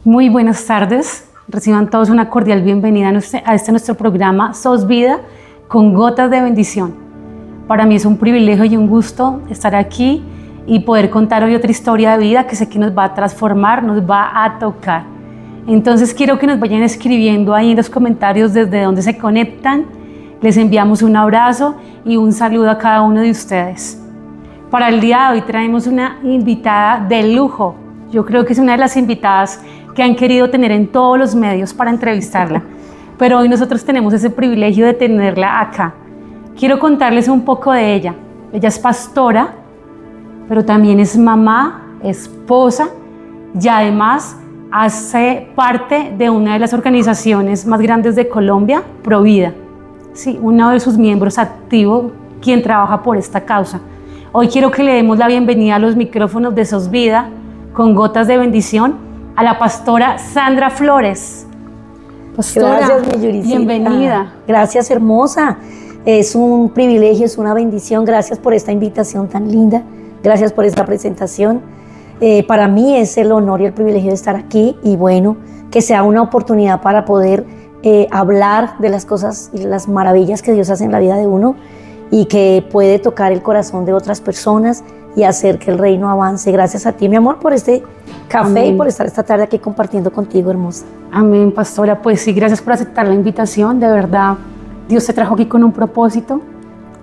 Muy buenas tardes, reciban todos una cordial bienvenida a este nuestro programa Sos Vida con Gotas de Bendición. Para mí es un privilegio y un gusto estar aquí y poder contar hoy otra historia de vida que sé que nos va a transformar, nos va a tocar. Entonces quiero que nos vayan escribiendo ahí en los comentarios desde donde se conectan. Les enviamos un abrazo y un saludo a cada uno de ustedes. Para el día de hoy traemos una invitada de lujo. Yo creo que es una de las invitadas que han querido tener en todos los medios para entrevistarla, pero hoy nosotros tenemos ese privilegio de tenerla acá. Quiero contarles un poco de ella. Ella es pastora, pero también es mamá, esposa y además hace parte de una de las organizaciones más grandes de Colombia, Provida. Sí, uno de sus miembros activos, quien trabaja por esta causa. Hoy quiero que le demos la bienvenida a los micrófonos de Sos Vida con Gotas de Bendición a la pastora Sandra Flores. Pastora, gracias, mi Yuricita. Bienvenida. Gracias, hermosa. Es un privilegio, es una bendición. Gracias por esta invitación tan linda. Gracias por esta presentación. Para mí es el honor y el privilegio de estar aquí y bueno, que sea una oportunidad para poder hablar de las cosas y las maravillas que Dios hace en la vida de uno y que puede tocar el corazón de otras personas y hacer que el reino avance. Gracias a ti, mi amor, por este café. Amén. Y por estar esta tarde aquí compartiendo contigo, hermosa. Amén, pastora. Pues sí, gracias por aceptar la invitación. De verdad, Dios te trajo aquí con un propósito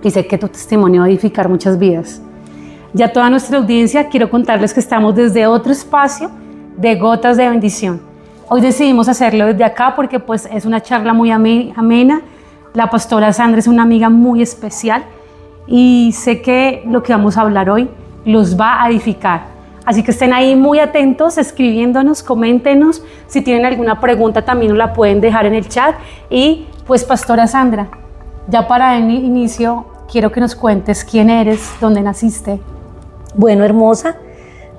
y sé que tu testimonio va a edificar muchas vidas. Ya toda nuestra audiencia, quiero contarles que estamos desde otro espacio de Gotas de Bendición. Hoy decidimos hacerlo desde acá porque pues es una charla muy amena. La pastora Sandra es una amiga muy especial y sé que lo que vamos a hablar hoy los va a edificar. Así que estén ahí muy atentos, escribiéndonos, coméntenos. Si tienen alguna pregunta también nos la pueden dejar en el chat. Y pues pastora Sandra, ya para el inicio quiero que nos cuentes quién eres, dónde naciste. Bueno, hermosa,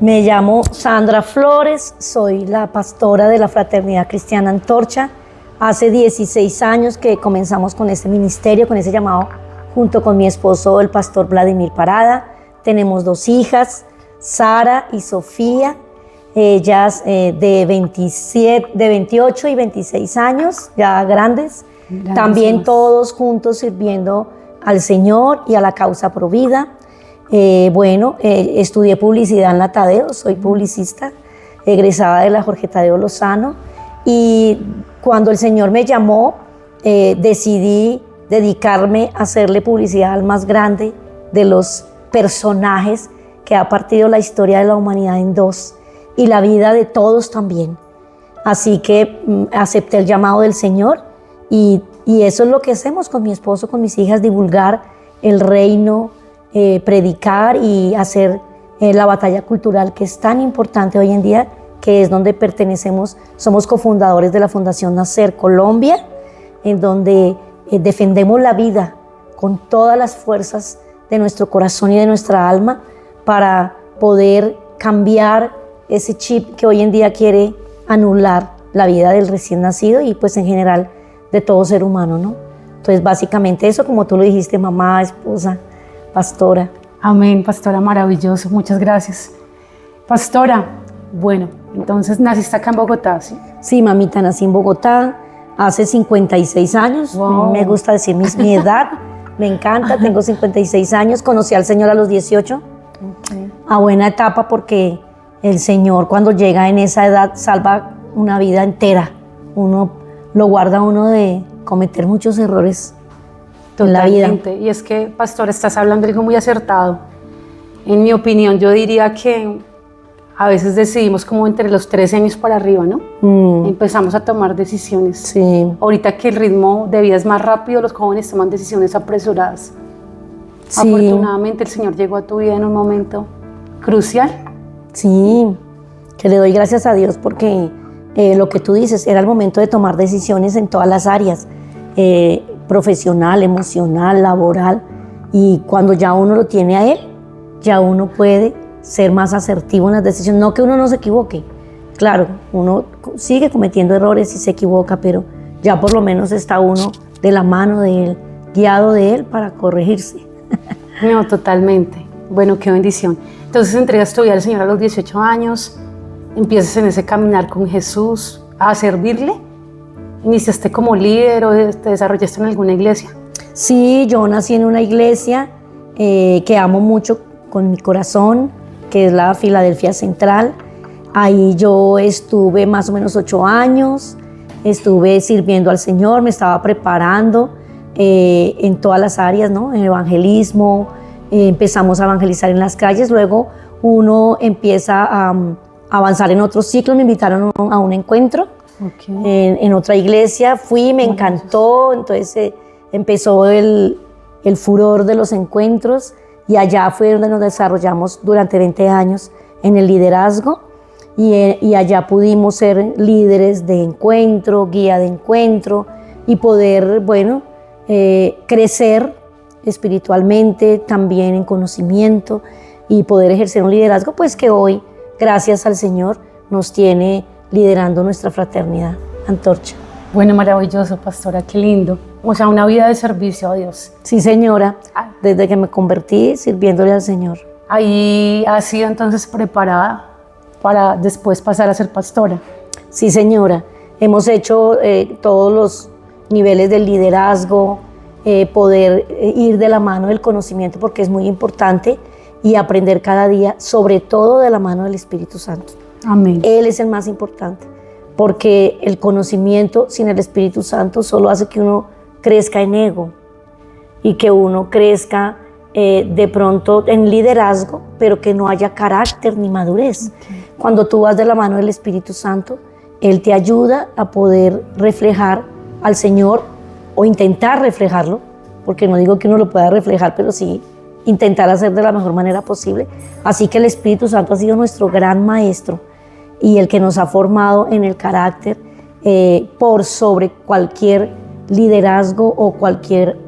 me llamo Sandra Flores, soy la pastora de la Fraternidad Cristiana Antorcha. Hace 16 años que comenzamos con este ministerio, con ese llamado, junto con mi esposo, el pastor Vladimir Parada. Tenemos 2 hijas, Sara y Sofía, ellas de 28 y 26 años, ya grandes. También todos juntos sirviendo al Señor y a la causa Provida. Estudié publicidad en la Tadeo, soy publicista, egresada de la Jorge Tadeo Lozano. Y cuando el Señor me llamó, decidí dedicarme a hacerle publicidad al más grande de los personajes que ha partido la historia de la humanidad en 2 y la vida de todos también. Así que acepté el llamado del Señor y eso es lo que hacemos con mi esposo, con mis hijas, divulgar el reino, predicar y hacer la batalla cultural que es tan importante hoy en día, que es donde pertenecemos. Somos cofundadores de la Fundación Nacer Colombia, en donde defendemos la vida con todas las fuerzas de nuestro corazón y de nuestra alma para poder cambiar ese chip que hoy en día quiere anular la vida del recién nacido y pues en general de todo ser humano, ¿no? Entonces básicamente eso, como tú lo dijiste, mamá, esposa, pastora. Amén, pastora, maravilloso, muchas gracias. Pastora, bueno, entonces naciste acá en Bogotá, ¿sí? Sí, mamita, nací en Bogotá hace 56 años, wow. Me gusta decir mi edad, me encanta, tengo 56 años, conocí al Señor a los 18, okay. A buena etapa porque el Señor cuando llega en esa edad salva una vida entera, uno lo guarda uno de cometer muchos errores en la vida. Y es que, pastor, estás hablando de algo muy acertado. En mi opinión, yo diría que a veces decidimos como entre los 13 años para arriba, ¿no? Empezamos a tomar decisiones. Sí. Ahorita que el ritmo de vida es más rápido, los jóvenes toman decisiones apresuradas. Sí. Afortunadamente el Señor llegó a tu vida en un momento crucial. Sí, que le doy gracias a Dios porque lo que tú dices, era el momento de tomar decisiones en todas las áreas, profesional, emocional, laboral, y cuando ya uno lo tiene a Él, ya uno puede ser más asertivo en las decisiones, no que uno no se equivoque, claro, uno sigue cometiendo errores y se equivoca, pero ya por lo menos está uno de la mano de Él, guiado de Él para corregirse. No, totalmente. Bueno, qué bendición. Entonces entregas tu vida al Señor a los 18 años, empiezas en ese caminar con Jesús a servirle? ¿Iniciaste como líder o te desarrollaste en alguna iglesia? Sí, yo nací en una iglesia que amo mucho con mi corazón, que es la Filadelfia Central. Ahí yo estuve más o menos 8 años, estuve sirviendo al Señor, me estaba preparando en todas las áreas, ¿no? En evangelismo, empezamos a evangelizar en las calles, luego uno empieza a avanzar en otros ciclos. Me invitaron a un encuentro en otra iglesia, fui, me encantó, entonces empezó el furor de los encuentros y allá fue donde nos desarrollamos durante 20 años en el liderazgo y allá pudimos ser líderes de encuentro, guía de encuentro y poder, bueno, crecer espiritualmente, también en conocimiento y poder ejercer un liderazgo pues que hoy, gracias al Señor, nos tiene liderando nuestra fraternidad Antorcha. Bueno, maravilloso, pastora, qué lindo. O sea, una vida de servicio a Dios. Sí, señora, desde que me convertí sirviéndole al Señor. Ahí has sido entonces preparada para después pasar a ser pastora. Sí, señora, hemos hecho todos los niveles del liderazgo, poder ir de la mano del conocimiento porque es muy importante y aprender cada día, sobre todo de la mano del Espíritu Santo. Amén. Él es el más importante, porque el conocimiento sin el Espíritu Santo solo hace que uno crezca en ego y que uno crezca de pronto en liderazgo, pero que no haya carácter ni madurez. Cuando tú vas de la mano del Espíritu Santo, Él te ayuda a poder reflejar al Señor o intentar reflejarlo, porque no digo que uno lo pueda reflejar, pero sí intentar hacer de la mejor manera posible. Así que el Espíritu Santo ha sido nuestro gran maestro y el que nos ha formado en el carácter por sobre cualquier liderazgo o cualquier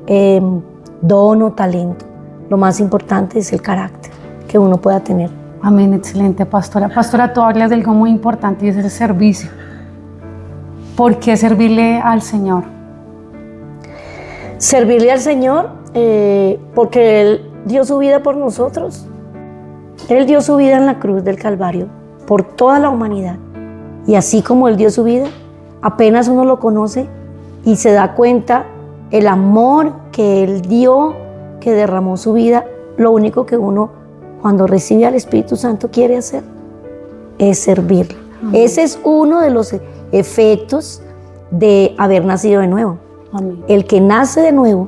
don o talento. Lo más importante es el carácter que uno pueda tener. Amén, excelente, pastora. Pastora, tú hablas de algo muy importante y es el servicio. ¿Por qué servirle al Señor? Servirle al Señor porque Él dio su vida por nosotros. Él dio su vida en la cruz del Calvario por toda la humanidad. Y así como Él dio su vida, apenas uno lo conoce y se da cuenta el amor que Él dio, que derramó su vida, lo único que uno cuando recibe al Espíritu Santo quiere hacer es servirle. Amén. Ese es uno de los efectos de haber nacido de nuevo. Amén. El que nace de nuevo,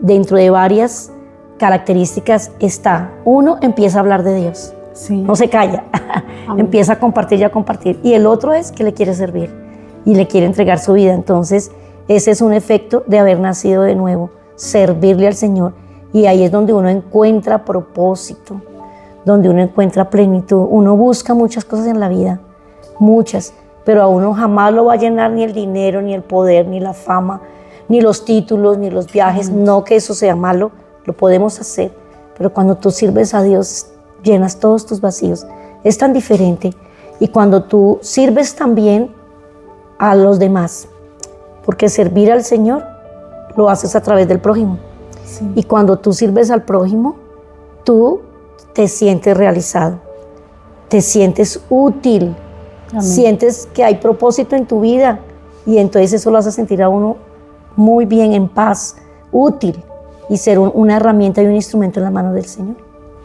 dentro de varias características está, uno empieza a hablar de Dios, sí. No se calla, empieza a compartir y a compartir, y el otro es que le quiere servir y le quiere entregar su vida. Entonces ese es un efecto de haber nacido de nuevo, servirle al Señor, y ahí es donde uno encuentra propósito, donde uno encuentra plenitud. Uno busca muchas cosas en la vida, muchas, pero a uno jamás lo va a llenar ni el dinero, ni el poder, ni la fama, ni los títulos, ni los viajes. No que eso sea malo, lo podemos hacer, pero cuando tú sirves a Dios, llenas todos tus vacíos. Es tan diferente. Y cuando tú sirves también a los demás, porque servir al Señor lo haces a través del prójimo. Sí. Y cuando tú sirves al prójimo, tú te sientes realizado, te sientes útil, Amén. Sientes que hay propósito en tu vida y entonces eso lo hace sentir a uno muy bien, en paz, útil y ser una herramienta y un instrumento en la mano del Señor.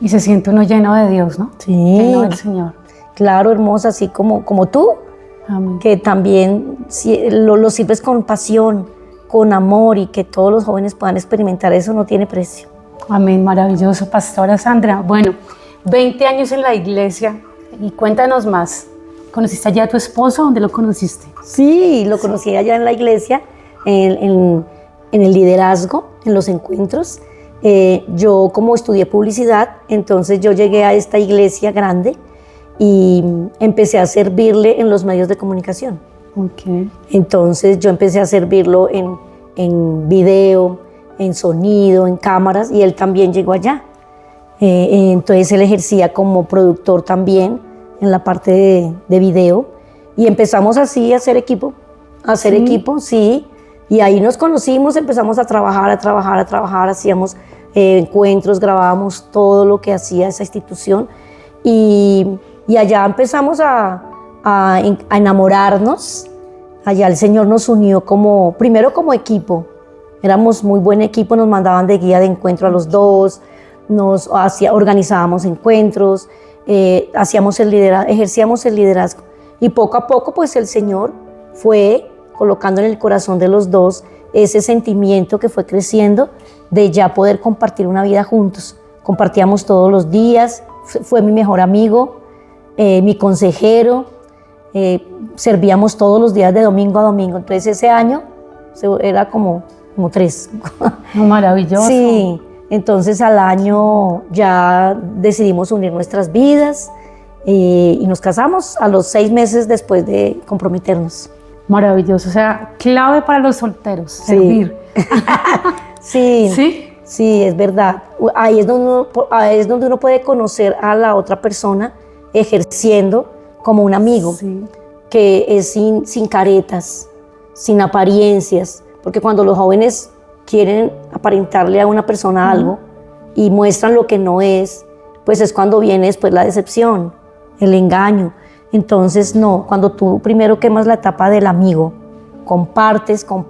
Y se siente uno lleno de Dios, ¿no? Sí. Lleno del Señor. Claro, hermosa, así como tú, Amén. que también lo sirves con pasión, con amor y que todos los jóvenes puedan experimentar eso, no tiene precio. Amén, maravilloso, pastora Sandra. Bueno, 20 años en la iglesia y cuéntanos más. ¿Conociste allá a tu esposo? ¿Dónde lo conociste? Sí, lo conocí allá en la iglesia, en el liderazgo, en los encuentros. Yo como estudié publicidad, entonces yo llegué a esta iglesia grande y empecé a servirle en los medios de comunicación. Okay. Entonces yo empecé a servirlo en video, en sonido, en cámaras, y él también llegó allá. Entonces él ejercía como productor también en la parte de video y empezamos así a hacer equipo, sí, y ahí nos conocimos, empezamos a trabajar, hacíamos encuentros, grabábamos todo lo que hacía esa institución y allá empezamos a a enamorarnos. Allá el Señor nos unió primero como equipo. Éramos muy buen equipo, nos mandaban de guía de encuentro a los dos, organizábamos encuentros, ejercíamos el liderazgo. Y poco a poco, pues el Señor fue colocando en el corazón de los dos ese sentimiento que fue creciendo de ya poder compartir una vida juntos. Compartíamos todos los días, fue mi mejor amigo, mi consejero, servíamos todos los días de domingo a domingo. Entonces ese año era como 3. Maravilloso. Sí, entonces al año ya decidimos unir nuestras vidas y nos casamos a los 6 meses después de comprometernos. Maravilloso, o sea, clave para los solteros, servir. Sí, ¿Sí? Sí, es verdad. Ahí es donde uno puede conocer a la otra persona ejerciendo como un amigo, Sí. que es sin caretas, sin apariencias, porque cuando los jóvenes quieren aparentarle a una persona algo y muestran lo que no es, pues es cuando viene después la decepción, el engaño. Entonces no, cuando tú primero quemas la etapa del amigo, compartes con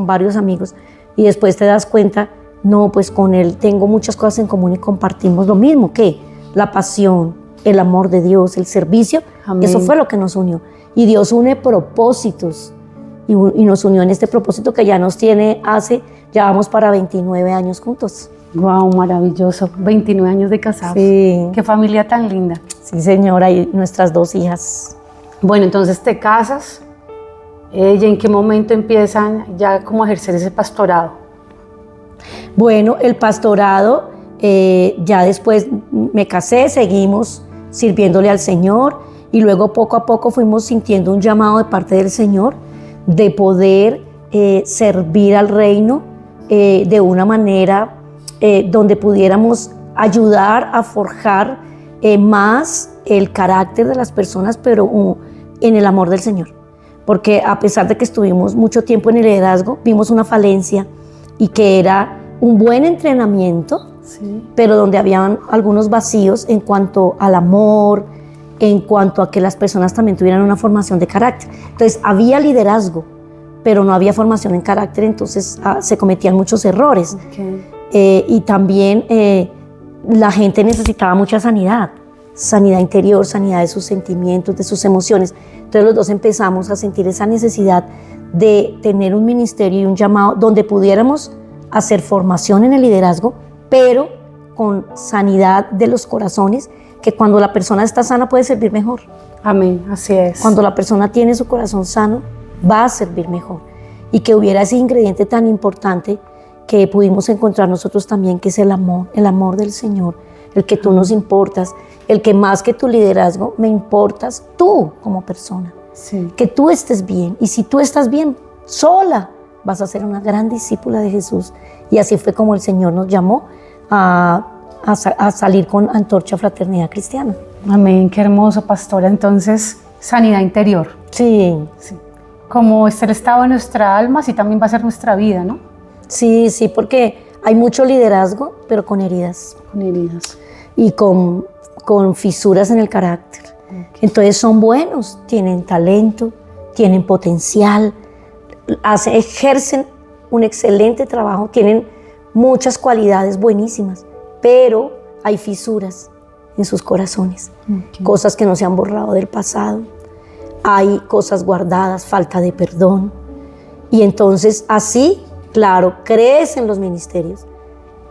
varios amigos y después te das cuenta, no, pues con él tengo muchas cosas en común y compartimos lo mismo, que la pasión, el amor de Dios, el servicio. Amén. Eso fue lo que nos unió. Y Dios une propósitos y nos unió en este propósito que ya nos tiene ya vamos para 29 años juntos. Wow, maravilloso. 29 años de casados. Sí. Qué familia tan linda. Sí, señora, y nuestras 2 hijas. Bueno, entonces te casas. ¿Y en qué momento empiezan ya como a ejercer ese pastorado? Bueno, el pastorado, ya después me casé, seguimos sirviéndole al Señor y luego poco a poco fuimos sintiendo un llamado de parte del Señor de poder servir al reino de una manera donde pudiéramos ayudar a forjar más el carácter de las personas, pero en el amor del Señor. Porque a pesar de que estuvimos mucho tiempo en el liderazgo, vimos una falencia y que era un buen entrenamiento, sí, pero donde habían algunos vacíos en cuanto al amor, en cuanto a que las personas también tuvieran una formación de carácter. Entonces había liderazgo, pero no había formación en carácter, entonces se cometían muchos errores. Okay. Y también la gente necesitaba mucha sanidad interior, sanidad de sus sentimientos, de sus emociones. Entonces los dos empezamos a sentir esa necesidad de tener un ministerio y un llamado donde pudiéramos hacer formación en el liderazgo, pero con sanidad de los corazones, que cuando la persona está sana puede servir mejor. Amén, así es. Cuando la persona tiene su corazón sano, va a servir mejor. Y que hubiera ese ingrediente tan importante que pudimos encontrar nosotros también, que es el amor del Señor, el que tú nos importas, el que más que tu liderazgo me importas tú como persona. Sí. Que tú estés bien, y si tú estás bien sola, vas a ser una gran discípula de Jesús. Y así fue como el Señor nos llamó a salir con Antorcha Fraternidad Cristiana. Amén, qué hermoso, pastora. Entonces, sanidad interior. Sí. Sí. Como es el estado de nuestra alma, así también va a ser nuestra vida, ¿no? Sí, sí, porque hay mucho liderazgo, pero con heridas. Con heridas. Y con fisuras en el carácter. Okay. Entonces son buenos, tienen talento, tienen potencial, ejercen un excelente trabajo, tienen muchas cualidades buenísimas, pero hay fisuras en sus corazones, okay, cosas que no se han borrado del pasado, hay cosas guardadas, falta de perdón. Y entonces así, claro, crecen los ministerios,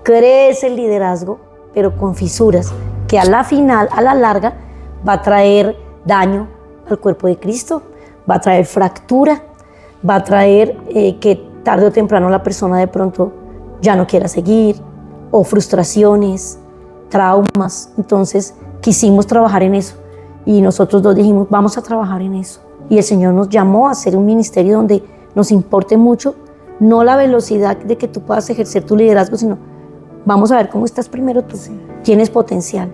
crece el liderazgo, pero con fisuras, que a la larga, va a traer daño al cuerpo de Cristo, va a traer fractura, va a traer que tarde o temprano la persona de pronto ya no quiera seguir, o frustraciones, traumas. Entonces quisimos trabajar en eso y nosotros dos dijimos, vamos a trabajar en eso. Y el Señor nos llamó a hacer un ministerio donde nos importe mucho, no la velocidad de que tú puedas ejercer tu liderazgo, sino vamos a ver cómo estás primero tú. Sí. Tienes potencial,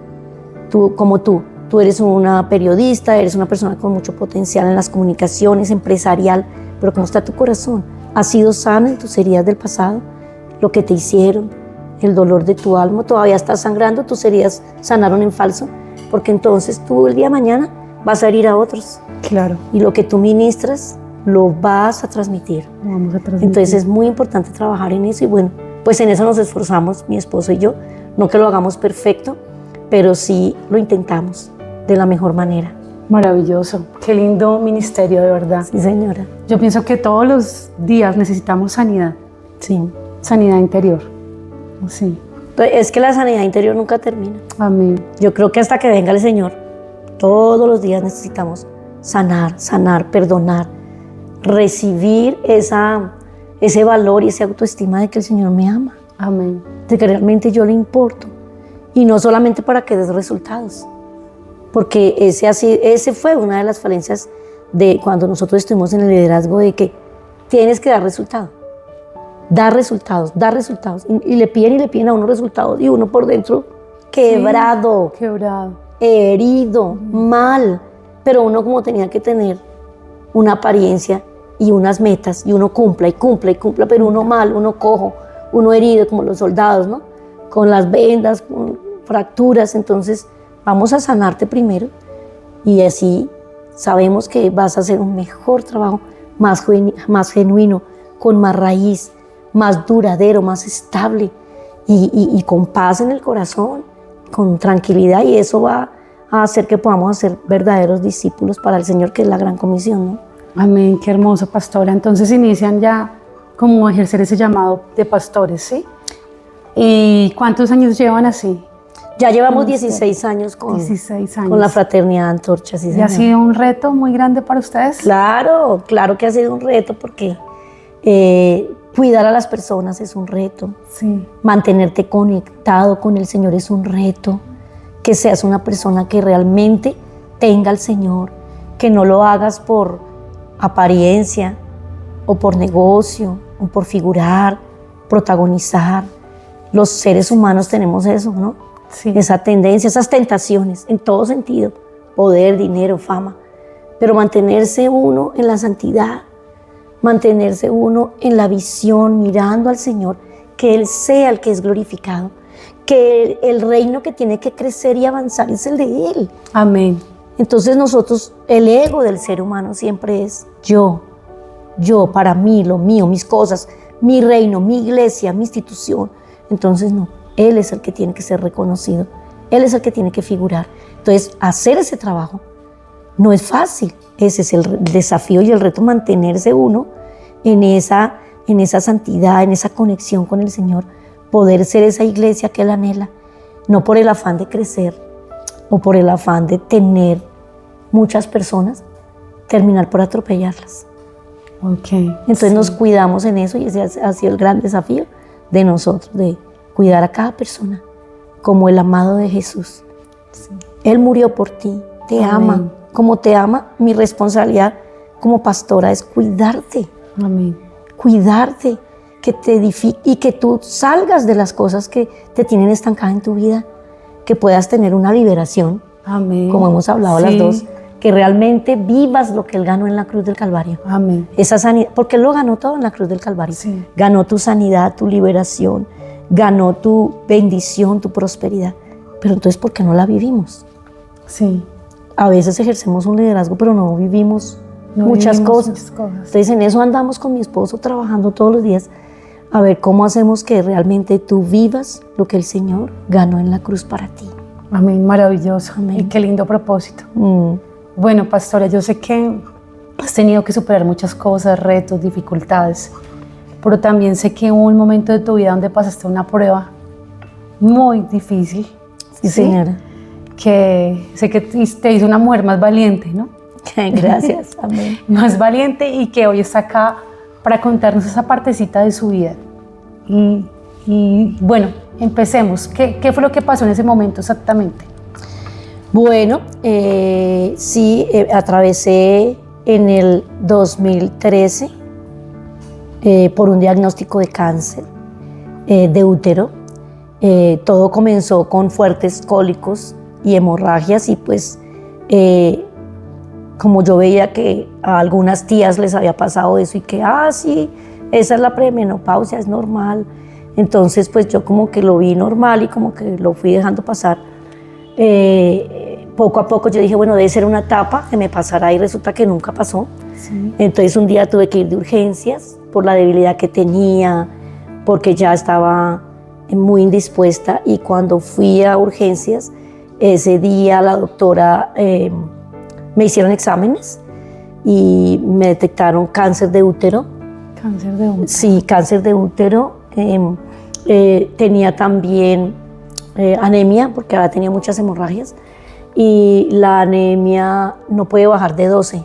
tú eres una periodista, eres una persona con mucho potencial en las comunicaciones, empresarial, pero ¿cómo está tu corazón? ¿Has sido sana en tus heridas del pasado? Lo que te hicieron, el dolor de tu alma, todavía estás sangrando, tus heridas sanaron en falso, porque entonces tú el día de mañana vas a herir a otros. Claro. Y lo que tú ministras, lo vas a transmitir. Lo vamos a transmitir. Entonces es muy importante trabajar en eso y bueno, pues en eso nos esforzamos, mi esposo y yo. No que lo hagamos perfecto, pero sí lo intentamos de la mejor manera. Maravilloso. Qué lindo ministerio, de verdad. Sí, señora. Yo pienso que todos los días necesitamos sanidad. Sí. Sanidad interior. Sí. Es que la sanidad interior nunca termina. Amén. Yo creo que hasta que venga el Señor, todos los días necesitamos sanar, perdonar, recibir ese valor y esa autoestima de que el Señor me ama, Amén. de que realmente yo le importo. Y no solamente para que des resultados, porque ese fue una de las falencias de cuando nosotros estuvimos en el liderazgo, de que tienes que dar resultados. Dar resultados. Y le piden a uno resultados y uno por dentro quebrado, Sí, quebrado, herido, mal. Pero uno como tenía que tener una apariencia y unas metas y uno cumpla, pero uno mal, uno cojo, uno herido como los soldados, ¿no? Con las vendas, con fracturas. Entonces vamos a sanarte primero y así sabemos que vas a hacer un mejor trabajo, más genuino, con más raíz, más duradero, más estable y con paz en el corazón, con tranquilidad, y eso va a hacer que podamos ser verdaderos discípulos para el Señor, que es la gran comisión, ¿no? Amén, qué hermoso, pastora. Entonces inician ya como a ejercer ese llamado de pastores, ¿sí? ¿Y cuántos años llevan así? Ya llevamos 16 años con 16 años. Con la Fraternidad Antorcha, sí, ¿Y ha sido un reto muy grande para ustedes? Claro que ha sido un reto, porque cuidar a las personas es un reto. Sí. Mantenerte conectado con el Señor es un reto. Que seas una persona que realmente tenga al Señor, que no lo hagas por apariencia o por negocio o por figurar, protagonizar. Los seres humanos tenemos eso, ¿no? Sí. Esa tendencia, esas tentaciones en todo sentido, poder, dinero, fama, pero mantenerse uno en la santidad, mantenerse uno en la visión, mirando al Señor, que Él sea el que es glorificado, que el reino que tiene que crecer y avanzar es el de Él. Amén. Entonces nosotros, el ego del ser humano siempre es yo, para mí, lo mío, mis cosas, mi reino, mi iglesia, mi institución. Entonces no, Él es el que tiene que ser reconocido, Él es el que tiene que figurar. Entonces hacer ese trabajo no es fácil, ese es el desafío y el reto, mantenerse uno en esa santidad, en esa conexión con el Señor, poder ser esa iglesia que Él anhela, no por el afán de crecer o por el afán de tener muchas personas, terminar por atropellarlas. Okay. Entonces Sí. nos cuidamos en eso, y ese ha sido el gran desafío de nosotros, de cuidar a cada persona como el amado de Jesús. Sí. Él murió por ti, te Amén. ama. Como te ama, mi responsabilidad como pastora es cuidarte, Amén. cuidarte, que te edifique y que tú salgas de las cosas que te tienen estancada en tu vida, que puedas tener una liberación, Amén. como hemos hablado Sí. las dos, que realmente vivas lo que Él ganó en la cruz del Calvario. Amén. Esa sanidad, porque Él lo ganó todo en la cruz del Calvario. Sí. Ganó tu sanidad, tu liberación, ganó tu bendición, tu prosperidad. Pero entonces, ¿por qué no la vivimos? Sí. A veces ejercemos un liderazgo, pero no vivimos No muchas vivimos cosas. muchas cosas. Entonces, en eso andamos con mi esposo trabajando todos los días, a ver cómo hacemos que realmente tú vivas lo que el Señor ganó en la cruz para ti. Amén, maravilloso. Amén. Y qué lindo propósito. Mm. Bueno, pastora, yo sé que has tenido que superar muchas cosas, retos, dificultades, pero también sé que hubo un momento de tu vida donde pasaste una prueba muy difícil. Sí, señora. Que sé que te hizo una mujer más valiente, ¿no? Gracias. Amén. Más valiente, y que hoy está acá para contarnos esa partecita de su vida. Y bueno, empecemos. ¿Qué fue lo que pasó en ese momento exactamente? Bueno, sí, atravesé en el 2013 por un diagnóstico de cáncer de útero. Todo comenzó con fuertes cólicos y hemorragias, y pues como yo veía que a algunas tías les había pasado eso y que, sí, esa es la premenopausia, es normal. Entonces pues yo como que lo vi normal y como que lo fui dejando pasar. poco a poco yo dije, bueno, debe ser una etapa que me pasará y resulta que nunca pasó. Sí. Entonces un día tuve que ir de urgencias por la debilidad que tenía, porque ya estaba muy indispuesta, y cuando fui a urgencias, ese día la doctora me hicieron exámenes y me detectaron cáncer de útero. Cáncer de útero. Sí, cáncer de útero. Tenía también anemia, porque ahora tenía muchas hemorragias, y la anemia no puede bajar de 12,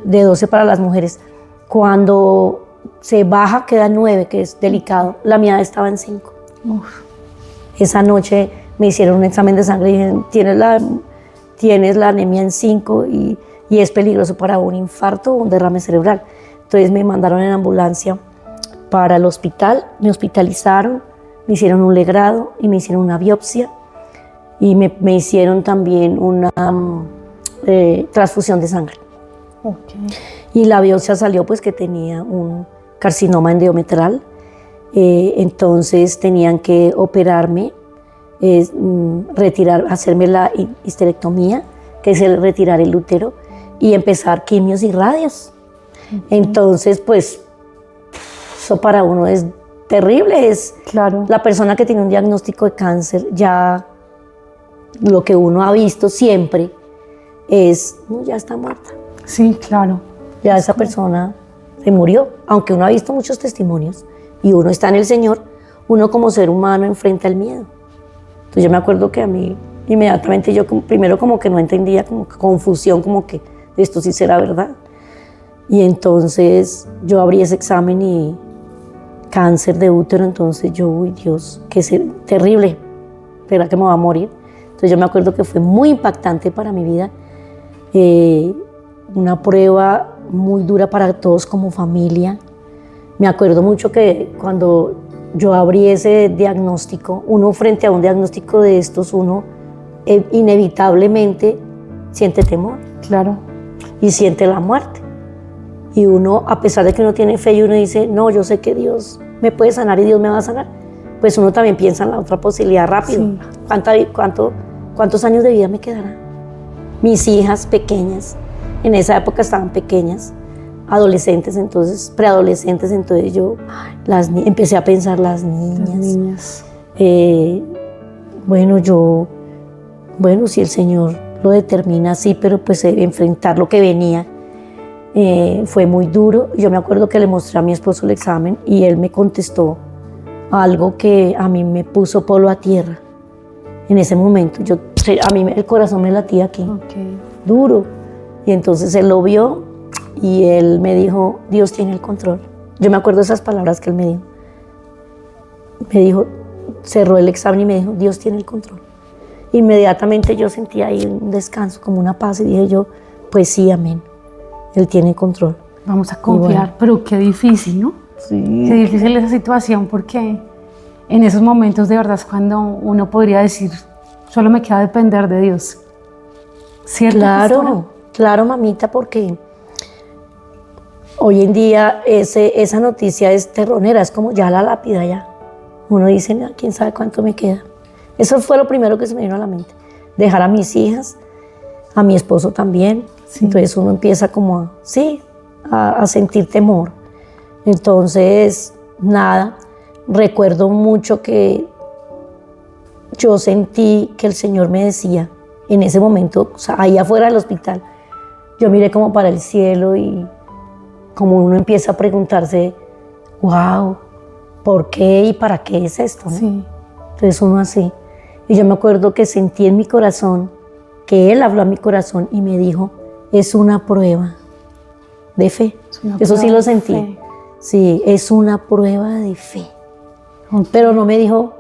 de 12 para las mujeres. Cuando se baja queda 9, que es delicado. La mía estaba en 5. Uf. Esa noche me hicieron un examen de sangre y dijeron, tienes la anemia en 5 y es peligroso para un infarto o un derrame cerebral. Entonces me mandaron en ambulancia para el hospital, me hospitalizaron, me hicieron un legrado y me hicieron una biopsia, y me hicieron también una transfusión de sangre. Okay. Y la biopsia salió pues que tenía un carcinoma endometrial, entonces tenían que operarme, hacerme la histerectomía, que es el retirar el útero, y empezar quimios y radios. Okay. Entonces pues eso para uno es terrible, es claro. La persona que tiene un diagnóstico de cáncer, ya lo que uno ha visto siempre es, no, ya está muerta. Sí, claro. Ya esa persona se murió, aunque uno ha visto muchos testimonios y uno está en el Señor, uno como ser humano enfrenta el miedo. Entonces yo me acuerdo que a mí inmediatamente yo primero como que no entendía, como que confusión, como que esto sí será verdad. Y entonces yo abrí ese examen y cáncer de útero, entonces yo, uy Dios, qué terrible, ¿será que me va a morir? Entonces yo me acuerdo que fue muy impactante para mi vida, una prueba muy dura para todos como familia. Me acuerdo mucho que cuando yo abrí ese diagnóstico, uno frente a un diagnóstico de estos, uno inevitablemente siente temor. Claro. Y siente la muerte. Y uno, a pesar de que uno tiene fe y uno dice, no, yo sé que Dios me puede sanar y Dios me va a sanar, pues uno también piensa en la otra posibilidad rápido. Sí. ¿Cuántos años de vida me quedarán? Mis hijas pequeñas, en esa época estaban pequeñas, adolescentes, entonces, preadolescentes, entonces yo empecé a pensar las niñas. Bueno, si el Señor lo determina así, pero pues enfrentar lo que venía fue muy duro. Yo me acuerdo que le mostré a mi esposo el examen y él me contestó algo que a mí me puso polo a tierra. En ese momento, a mí el corazón me latía aquí, duro. Y entonces él lo vio y él me dijo, Dios tiene el control. Yo me acuerdo de esas palabras que él me dijo. Me dijo, cerró el examen y me dijo, Dios tiene el control. Inmediatamente yo sentí ahí un descanso, como una paz, y dije yo, pues sí, amén. Él tiene control. Vamos a confiar, bueno. Pero qué difícil, ¿no? Sí. Qué difícil esa situación, porque en esos momentos de verdad es cuando uno podría decir, solo me queda depender de Dios. ¿Cierto, pastora? Claro, mamita, porque hoy en día esa noticia es terronera, es como ya la lápida ya. Uno dice, no, quién sabe cuánto me queda. Eso fue lo primero que se me vino a la mente. Dejar a mis hijas, a mi esposo también. Sí. Entonces uno empieza como a sentir temor. Entonces, nada, recuerdo mucho que yo sentí que el Señor me decía, en ese momento, o sea, ahí afuera del hospital, yo miré como para el cielo y como uno empieza a preguntarse, wow, ¿por qué y para qué es esto? ¿No? Sí. Entonces uno así. Y yo me acuerdo que sentí en mi corazón, que Él habló a mi corazón y me dijo, es una prueba de fe. Eso sí lo sentí. Sí, es una prueba de fe. Okay. Pero no me dijo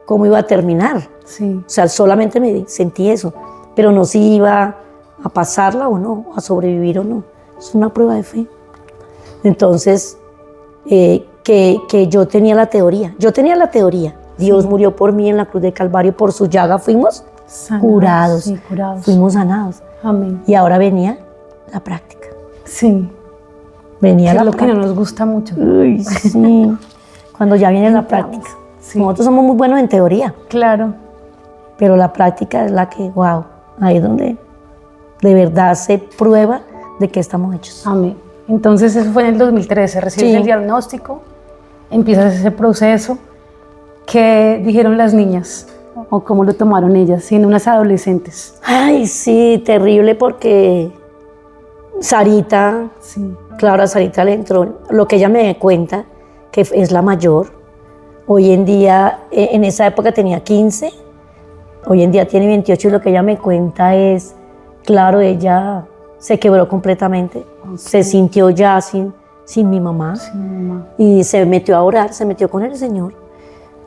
cómo iba a terminar. Sí. O sea, solamente sentí eso. Pero no si iba a pasarla o no, a sobrevivir o no. Es una prueba de fe. Entonces, que yo tenía la teoría. Dios murió por mí en la cruz del Calvario, por su llaga fuimos curados. Sí, curados. Fuimos sanados. Amén. Y ahora venía la práctica. Sí. Venía la práctica. Que no nos gusta mucho. Uy, sí. Cuando ya viene la práctica. Sí. Nosotros somos muy buenos en teoría. Claro. pero la práctica es la que, wow, ahí es donde de verdad se prueba de qué estamos hechos. Amén. Entonces eso fue en el 2013, recibes Sí. el diagnóstico, empiezas ese proceso. ¿Qué dijeron las niñas? ¿O cómo lo tomaron ellas, siendo unas adolescentes? Ay, sí, terrible porque Sarita, Sí. claro, a Sarita le entró, lo que ella me cuenta, que es la mayor, hoy en día, en esa época tenía 15, hoy en día tiene 28 y lo que ella me cuenta es, claro, ella se quebró completamente, se sintió ya sin mi mamá Sí, mamá. y se metió a orar, se metió con el Señor.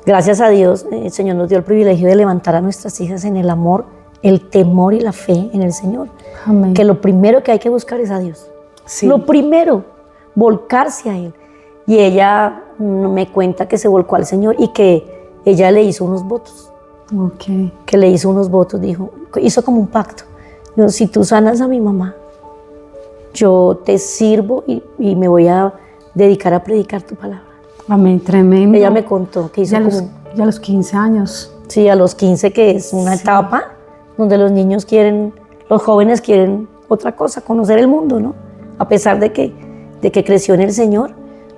Gracias a Dios, el Señor nos dio el privilegio de levantar a nuestras hijas en el amor, el temor y la fe en el Señor. Amén. Que lo primero que hay que buscar es a Dios. Sí. Lo primero, volcarse a Él. Y ella me cuenta que se volcó al Señor y que ella le hizo unos votos. Ok. Que le hizo unos votos, dijo, hizo como un pacto. Dijo, si tú sanas a mi mamá, yo te sirvo y me voy a dedicar a predicar tu palabra. Amén, tremendo. Ella me contó que hizo Ya a como... ya a los 15 años. Sí, a los 15, que es una etapa donde los niños quieren, los jóvenes quieren otra cosa, conocer el mundo, ¿no? A pesar de que creció en el Señor,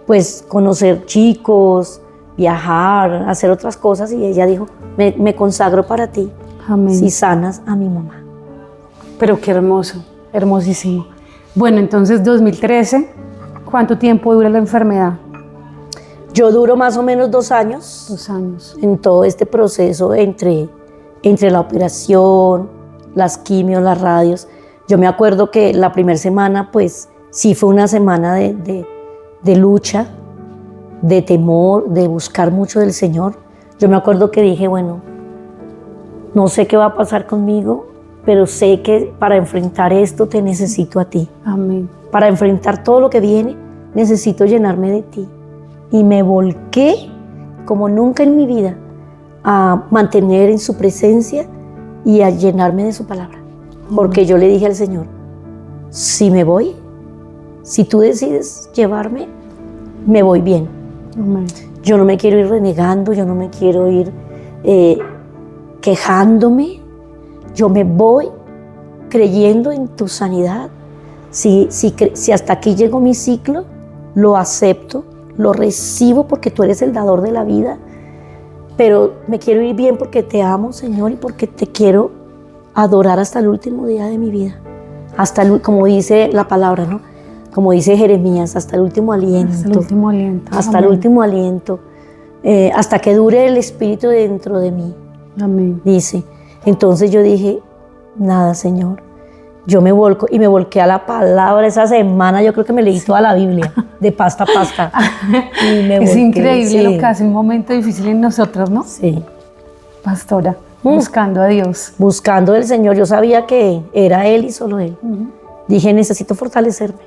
pues conocer chicos, viajar, hacer otras cosas, y ella dijo, me consagro para ti, Amén. si sanas a mi mamá. Pero qué hermoso, hermosísimo. Bueno, entonces 2013, ¿cuánto tiempo dura la enfermedad? Yo duro más o menos 2 años 2 años. en todo este proceso entre la operación, las quimios, las radios. Yo me acuerdo que la primera semana, pues sí fue una semana de lucha, de temor, de buscar mucho del Señor. Yo me acuerdo que dije, bueno, no sé qué va a pasar conmigo, pero sé que para enfrentar esto te necesito a ti. Amén. Para enfrentar todo lo que viene, necesito llenarme de ti. Y me volqué como nunca en mi vida a mantener en su presencia y a llenarme de su palabra. Porque yo le dije al Señor, si me voy, si tú decides llevarme, me voy bien. Amén. Yo no me quiero ir renegando, yo no me quiero ir quejándome. Yo me voy creyendo en tu sanidad. Si hasta aquí llegó mi ciclo, lo acepto, lo recibo porque tú eres el dador de la vida, pero me quiero ir bien porque te amo, Señor, y porque te quiero adorar hasta el último día de mi vida, como dice la palabra, ¿no? Como dice Jeremías, hasta el último aliento. Hasta el último aliento. Hasta Amén. el último aliento, hasta que dure el Espíritu dentro de mí, Amén. dice. Entonces yo dije, nada, Señor, yo me volco, y me volqué a la palabra. Esa semana yo creo que me leí toda la Biblia, de pasta a pasta. Y me Es volqué, increíble sí. lo que hace un momento difícil en nosotros, ¿no? Sí, Pastora, buscando a Dios. buscando del Señor. Yo sabía que era Él y solo Él. Dije, necesito fortalecerme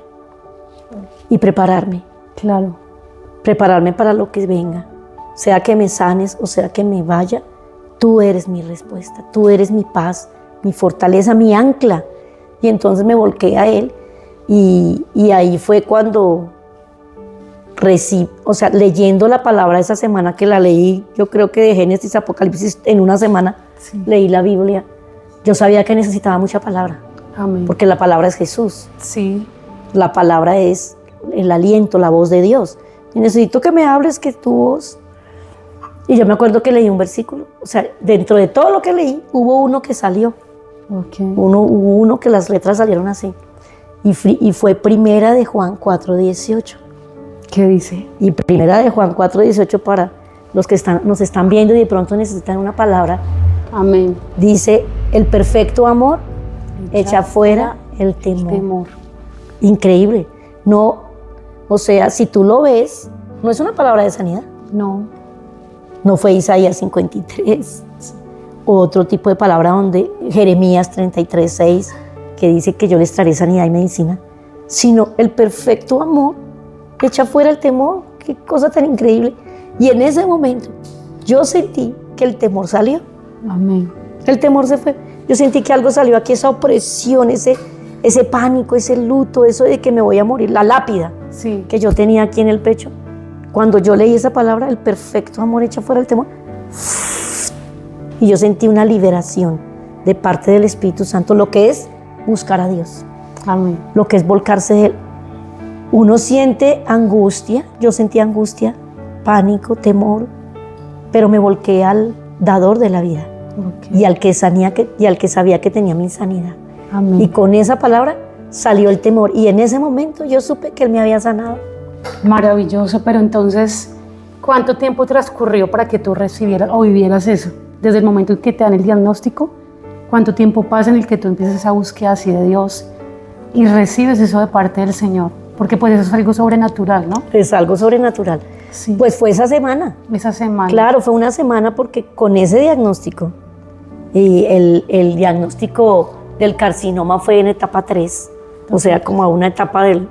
y prepararme Claro. para lo que venga. Sea que me sanes o sea que me vaya, tú eres mi respuesta, tú eres mi paz, mi fortaleza, mi ancla. Y entonces me volqué a Él y ahí fue cuando leyendo la palabra esa semana que la leí, yo creo que de Génesis a Apocalipsis en una semana, Sí. leí la Biblia. Yo sabía que necesitaba mucha palabra, Amén. porque la palabra es Jesús. Sí. La palabra es el aliento, la voz de Dios. Y necesito que me hables, que tu voz. Y yo me acuerdo que leí un versículo. O sea, dentro de todo lo que leí, hubo uno que salió. Ok. Hubo uno que las letras salieron así. Y fue Primera de Juan 4:18. ¿Qué dice? Y Primera de Juan 4:18 para los que nos están viendo y de pronto necesitan una palabra. Amén. Dice, el perfecto amor echa fuera el temor. Temor. Increíble. No, o sea, si tú lo ves, no es una palabra de sanidad. No. No fue Isaías 53. Otro tipo de palabra donde Jeremías 33:6, que dice que yo les traeré sanidad y medicina. Sino el perfecto amor echa fuera el temor. Qué cosa tan increíble. Y en ese momento yo sentí que el temor salió. Amén. El temor se fue. Yo sentí que algo salió aquí, esa opresión, ese pánico, ese luto, eso de que me voy a morir, la lápida Sí. que yo tenía aquí en el pecho. Cuando yo leí esa palabra, el perfecto amor echa fuera el temor, y yo sentí una liberación de parte del Espíritu Santo, lo que es buscar a Dios, Amén. lo que es volcarse de Él. Uno siente angustia, yo sentí angustia, pánico, temor, pero me volqué al dador de la vida y al que sabía que tenía mi sanidad. Amén. Y con esa palabra salió el temor, y en ese momento yo supe que Él me había sanado. Maravilloso, pero entonces, ¿cuánto tiempo transcurrió para que tú recibieras o vivieras eso? Desde el momento en que te dan el diagnóstico, ¿cuánto tiempo pasa en el que tú empiezas esa búsqueda así de Dios y recibes eso de parte del Señor? Porque pues eso es algo sobrenatural, ¿no? Es algo sobrenatural. Sí. Pues fue esa semana. Esa semana. Claro, fue una semana, porque con ese diagnóstico, y el diagnóstico del carcinoma fue en etapa 3, o sea, como a una etapa del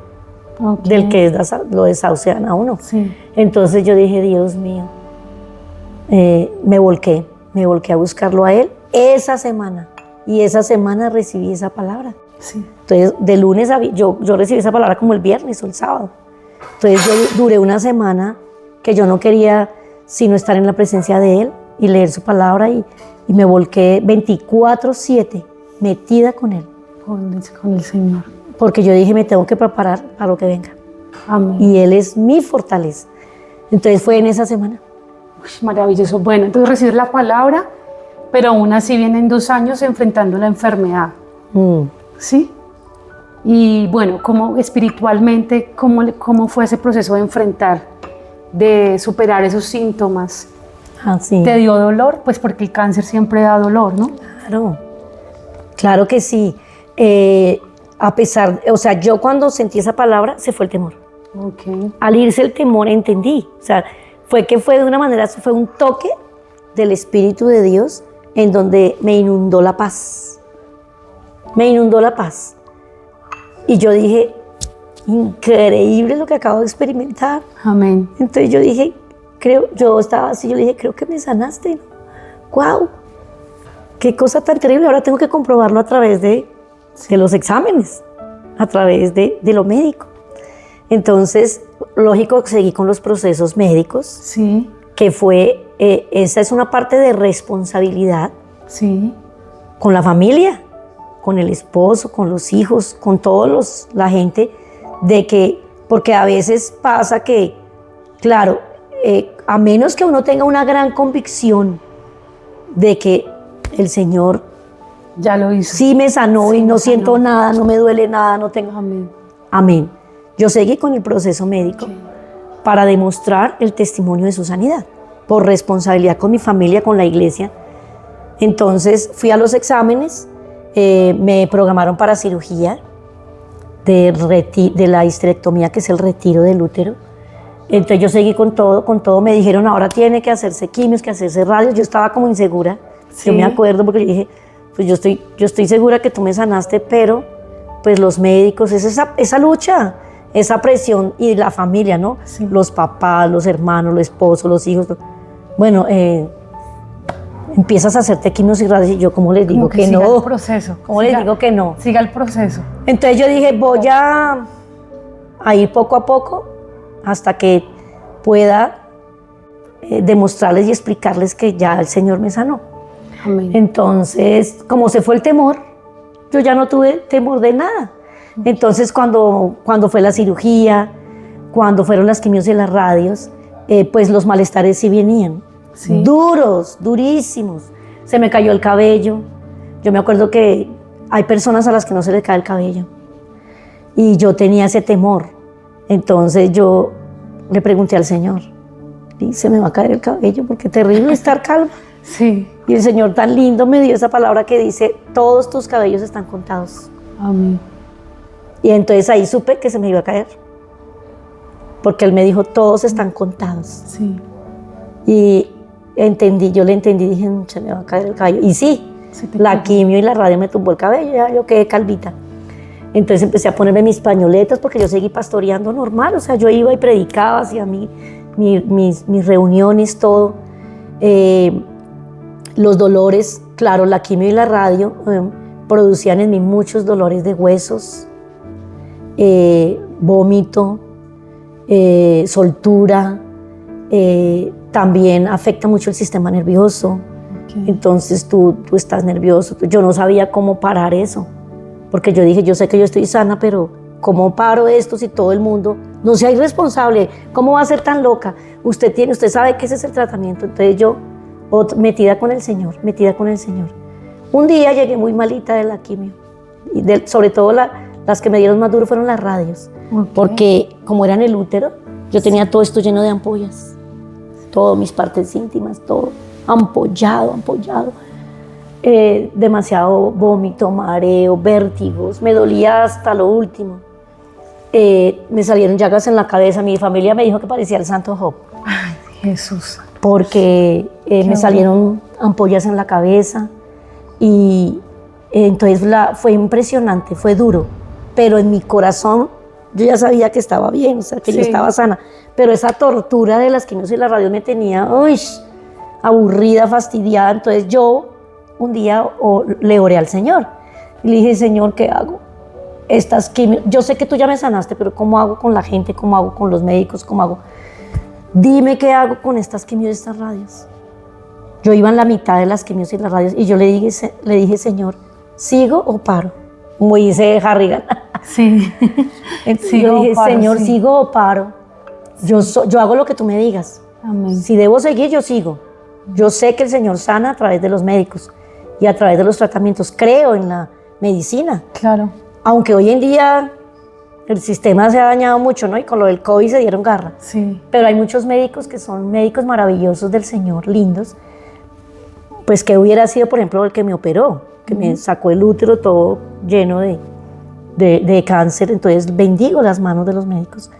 que lo desahucian a uno. Sí. Entonces yo dije, Dios mío, me volqué a buscarlo a Él esa semana, y esa semana recibí esa palabra. Sí. Entonces, de lunes a yo recibí esa palabra como el viernes o el sábado. Entonces yo duré una semana que yo no quería sino estar en la presencia de Él y leer su palabra, y me volqué 24/7 metida con Él. Con el Señor. Porque yo dije, me tengo que preparar para lo que venga. Amén. Y Él es mi fortaleza. Entonces fue en esa semana. Uy, maravilloso. Bueno, entonces recibir la palabra, pero aún así vienen 2 años enfrentando la enfermedad. ¿Sí? Y bueno, ¿cómo espiritualmente, cómo fue ese proceso de enfrentar, de superar esos síntomas? Sí. ¿Te dio dolor? Pues porque el cáncer siempre da dolor, ¿no? Claro que sí. A pesar, o sea, yo cuando sentí esa palabra, se fue el temor. Okay. Al irse el temor, entendí. O sea, fue de una manera, fue un toque del Espíritu de Dios en donde me inundó la paz. Me inundó la paz. Y yo dije, increíble lo que acabo de experimentar. Amén. Entonces yo dije, yo estaba así, yo le dije, creo que me sanaste. ¡Guau! ¡Qué cosa tan terrible! Ahora tengo que comprobarlo a través de los exámenes, a través de lo médico. Entonces, lógico, seguí con los procesos médicos. Sí. Que fue, esa es una parte de responsabilidad. Sí. Con la familia, con el esposo, con los hijos, con todos la gente, porque a veces pasa que, claro, a menos que uno tenga una gran convicción de que el Señor ya lo hizo, sí me sanó, sí, y no siento nada, no me duele nada, no tengo... Amén. Yo seguí con el proceso médico para demostrar el testimonio de su sanidad, por responsabilidad con mi familia, con la iglesia. Entonces fui a los exámenes, me programaron para cirugía de la histerectomía, que es el retiro del útero. Entonces yo seguí con todo, me dijeron ahora tiene que hacerse quimios, que hacerse radios. Yo estaba como insegura, yo me acuerdo, porque yo dije, pues yo estoy segura que tú me sanaste, pero pues los médicos, es esa lucha, esa presión, y la familia, ¿no? Sí. Los papás, los hermanos, los esposos, los hijos. Bueno, empiezas a hacerte quimios y radios, y yo, ¿cómo les digo que no? Siga el proceso. ¿Cómo les digo que no? Siga el proceso. Entonces yo dije, voy a ir poco a poco hasta que pueda demostrarles y explicarles que ya el Señor me sanó. Amén. Entonces, como se fue el temor, yo ya no tuve temor de nada. Entonces, cuando fue la cirugía, cuando fueron las quimios y las radios, pues los malestares sí venían. Sí. Duros, durísimos. Se me cayó el cabello. Yo me acuerdo que hay personas a las que no se les cae el cabello. Y yo tenía ese temor. Entonces yo le pregunté al Señor, y se me va a caer el cabello, porque es terrible estar calma. Sí. Y el Señor tan lindo me dio esa palabra que dice, todos tus cabellos están contados. Amén. Y entonces ahí supe que se me iba a caer, porque Él me dijo, todos están contados. Sí. Y yo le entendí, dije, se me va a caer el cabello. Y sí, la quimio y la radio me tumbó el cabello, ya yo quedé calvita. Entonces empecé a ponerme mis pañoletas, porque yo seguí pastoreando normal, o sea, yo iba y predicaba, hacía mis reuniones, todo. Los dolores, claro, la quimio y la radio producían en mí muchos dolores de huesos, vómito, soltura, también afecta mucho el sistema nervioso. Okay. Entonces tú estás nervioso. Yo no sabía cómo parar eso, porque yo dije, yo sé que yo estoy sana, pero ¿cómo paro esto si todo el mundo no sea irresponsable? ¿Cómo va a ser tan loca? Usted sabe que ese es el tratamiento. Entonces yo, metida con el Señor. Un día llegué muy malita de la quimio, y sobre todo las que me dieron más duro fueron las radios, okay, porque como era en el útero, yo tenía todo esto lleno de ampollas, todas mis partes íntimas, todo ampollado, demasiado vómito, mareo, vértigos, me dolía hasta lo último. Me salieron llagas en la cabeza, mi familia me dijo que parecía el Santo Job. Ay, Jesús. Porque me salieron ampollas en la cabeza y entonces fue impresionante, fue duro, pero en mi corazón yo ya sabía que estaba bien, o sea, que yo estaba sana, pero esa tortura de las quimios y las radios me tenía aburrida, fastidiada. Entonces yo un día le oré al Señor y le dije, Señor, ¿qué hago? Estas quimios, yo sé que tú ya me sanaste, pero ¿cómo hago con la gente? ¿Cómo hago con los médicos? ¿Cómo hago? Dime qué hago con estas quimios y estas radios. Yo iba en la mitad de las quimios y las radios y yo le dije, Señor, ¿sigo o paro? Como dice Harrigan. Sí. Entonces yo dije, Señor, sí, ¿sigo o paro? Yo hago lo que tú me digas. Amén. Si debo seguir, yo sigo. Yo sé que el Señor sana a través de los médicos y a través de los tratamientos. Creo en la medicina. Claro. Aunque hoy en día el sistema se ha dañado mucho, ¿no? Y con lo del COVID se dieron garra. Sí. Pero hay muchos médicos que son médicos maravillosos del Señor, lindos. Pues que hubiera sido, por ejemplo, el que me operó, que me sacó el útero todo lleno de cáncer. Entonces bendigo las manos de los médicos.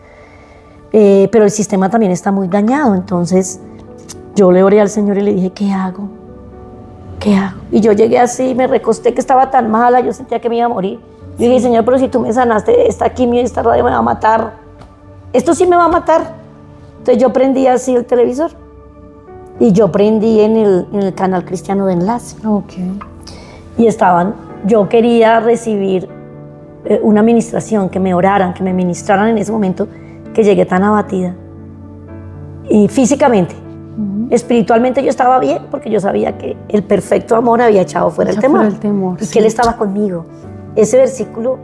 Pero el sistema también está muy dañado. Entonces yo le oré al Señor y le dije, ¿qué hago? ¿Qué hago? Y yo llegué así, me recosté, que estaba tan mala, yo sentía que me iba a morir. Yo dije, Señor, pero si tú me sanaste, esta quimio y esta radio me va a matar. Esto sí me va a matar. Entonces yo prendí así el televisor. Y yo prendí en el canal cristiano de Enlace. Okay. Y yo quería recibir una ministración, que me oraran, que me ministraran en ese momento que llegué tan abatida. Y físicamente, espiritualmente yo estaba bien, porque yo sabía que el perfecto amor había echado fuera el temor. Y que Él estaba conmigo. Ese versículo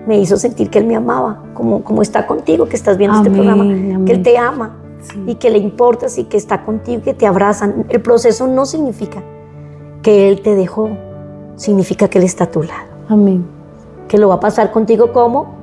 me hizo sentir que Él me amaba, como está contigo, que estás viendo este programa, que Él te ama. Sí. Y que le importas y que está contigo, que te abrazan. El proceso no significa que Él te dejó, significa que Él está a tu lado. Amén. Que lo va a pasar contigo como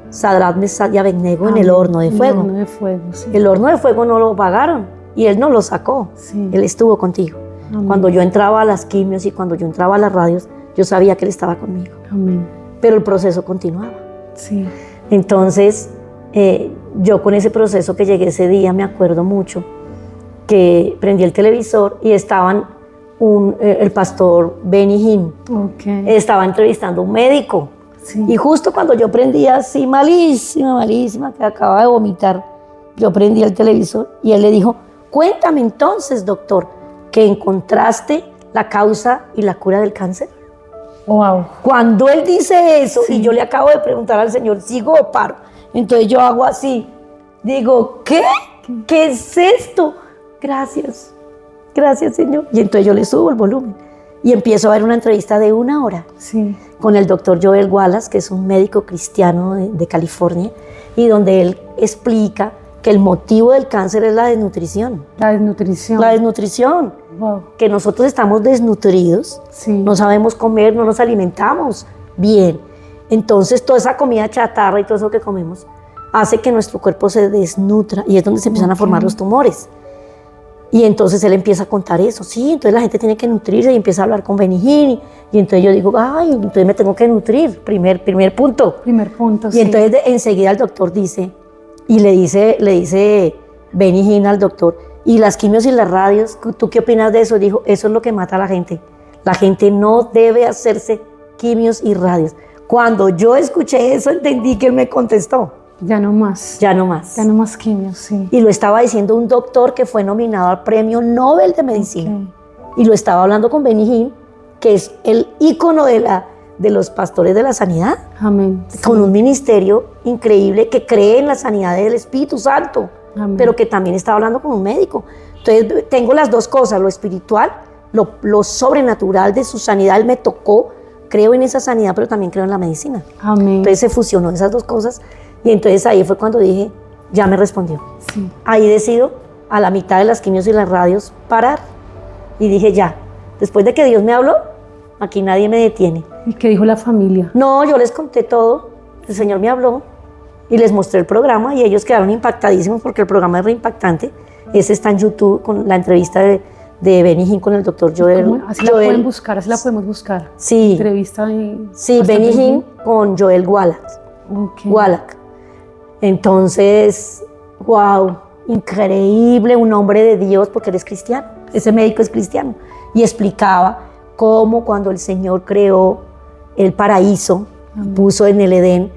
Sadrach, Mesach y Abednego en el horno de fuego. El horno de fuego, sí. El horno de fuego no lo pagaron y Él no lo sacó. Sí. Él estuvo contigo. Amén. Cuando yo entraba a las quimios y cuando yo entraba a las radios, yo sabía que Él estaba conmigo. Amén. Pero el proceso continuaba. Sí. Entonces, yo con ese proceso que llegué ese día, me acuerdo mucho que prendí el televisor y estaban el pastor Benny Hinn, estaba entrevistando a un médico. Sí. Y justo cuando yo prendí así, malísima, que acaba de vomitar, yo prendí el televisor y él le dijo, cuéntame entonces, doctor, que encontraste la causa y la cura del cáncer. Wow. Cuando él dice eso, y yo le acabo de preguntar al Señor, ¿sigo o paro? Entonces yo hago así, digo, ¿qué? ¿Qué es esto? Gracias, Señor. Y entonces yo le subo el volumen y empiezo a ver una entrevista de 1 hora con el doctor Joel Wallace, que es un médico cristiano de California, y donde él explica que el motivo del cáncer es la desnutrición. La desnutrición. La desnutrición. Wow. Que nosotros estamos desnutridos, no sabemos comer, no nos alimentamos bien. Entonces toda esa comida chatarra y todo eso que comemos hace que nuestro cuerpo se desnutra y es donde se empiezan a formar los tumores. Y entonces él empieza a contar eso. Sí, entonces la gente tiene que nutrirse y empieza a hablar con Benny Hinn. Y entonces yo digo, ay, entonces me tengo que nutrir. Primer punto. Y entonces enseguida el doctor dice, y le dice Benny Hinn al doctor, y las quimios y las radios, ¿tú qué opinas de eso? Dijo, eso es lo que mata a la gente. La gente no debe hacerse quimios y radios. Cuando yo escuché eso, entendí que él me contestó. Ya no más. Ya no más. Ya no más quimios, sí. Y lo estaba diciendo un doctor que fue nominado al Premio Nobel de Medicina. Y lo estaba hablando con Benny Hinn, que es el ícono de los pastores de la sanidad. Amén. Con un ministerio increíble que cree en la sanidad del Espíritu Santo. Amén. Pero que también estaba hablando con un médico. Entonces tengo las dos cosas, lo espiritual, lo sobrenatural de su sanidad. Él me tocó, creo en esa sanidad, pero también creo en la medicina. Amén. Entonces se fusionó esas dos cosas y entonces ahí fue cuando dije, ya me respondió. Sí. Ahí decido, a la mitad de las quimios y las radios, parar. Y dije, ya, después de que Dios me habló, aquí nadie me detiene. ¿Y qué dijo la familia? No, yo les conté todo, el Señor me habló y les mostré el programa y ellos quedaron impactadísimos porque el programa es re impactante. Ese está en YouTube con la entrevista de Benny Hinn con el doctor Joel. Así la pueden buscar, así la podemos buscar. Sí. Entrevista y... Sí, Benny Hinn con Joel Wallach. Okay. Wallach. Entonces, wow, increíble, un hombre de Dios porque él es cristiano. Ese médico es cristiano. Y explicaba cómo cuando el Señor creó el paraíso, puso en el Edén,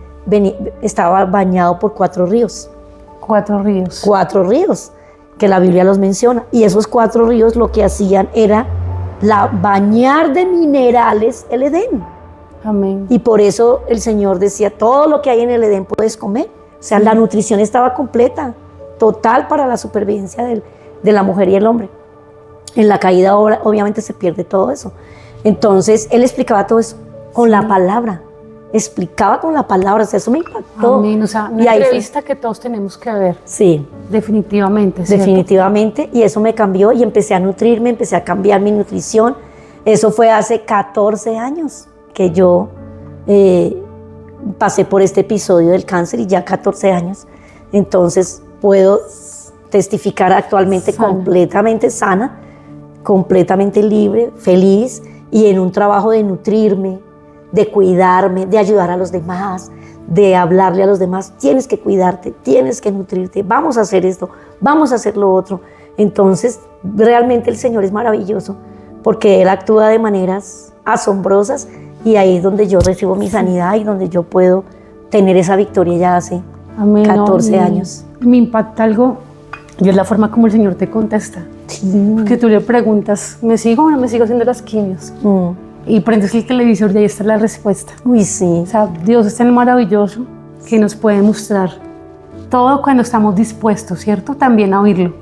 estaba bañado por 4 ríos. 4 ríos. 4 ríos, que la Biblia los menciona. Y esos 4 ríos lo que hacían era bañar de minerales el Edén. Amén. Y por eso el Señor decía, todo lo que hay en el Edén puedes comer. O sea, la nutrición estaba completa, total para la supervivencia de la mujer y el hombre. En la caída obviamente se pierde todo eso. Entonces, él explicaba todo eso con la palabra. Explicaba con la palabra, o sea, eso me impactó. Amén. O sea, una entrevista que todos tenemos que ver. Sí. Definitivamente. ¿cierto? Definitivamente. Y eso me cambió y empecé a nutrirme, empecé a cambiar mi nutrición. Eso fue hace 14 años que yo pasé por este episodio del cáncer y ya 14 años. Entonces puedo testificar actualmente completamente sana, completamente libre, feliz y en un trabajo de nutrirme, de cuidarme, de ayudar a los demás, de hablarle a los demás. Tienes que cuidarte, tienes que nutrirte, vamos a hacer esto, vamos a hacer lo otro. Entonces realmente el Señor es maravilloso porque Él actúa de maneras asombrosas y ahí es donde yo recibo mi sanidad y donde yo puedo tener esa victoria ya hace 14 años. Me impacta algo y es la forma como el Señor te contesta. Sí. Que tú le preguntas, ¿me sigo o no me sigo haciendo las quimios? Y prendes el televisor y ahí está la respuesta. Uy, sí. O sea, Dios es tan maravilloso que nos puede mostrar todo cuando estamos dispuestos, ¿cierto? También a oírlo.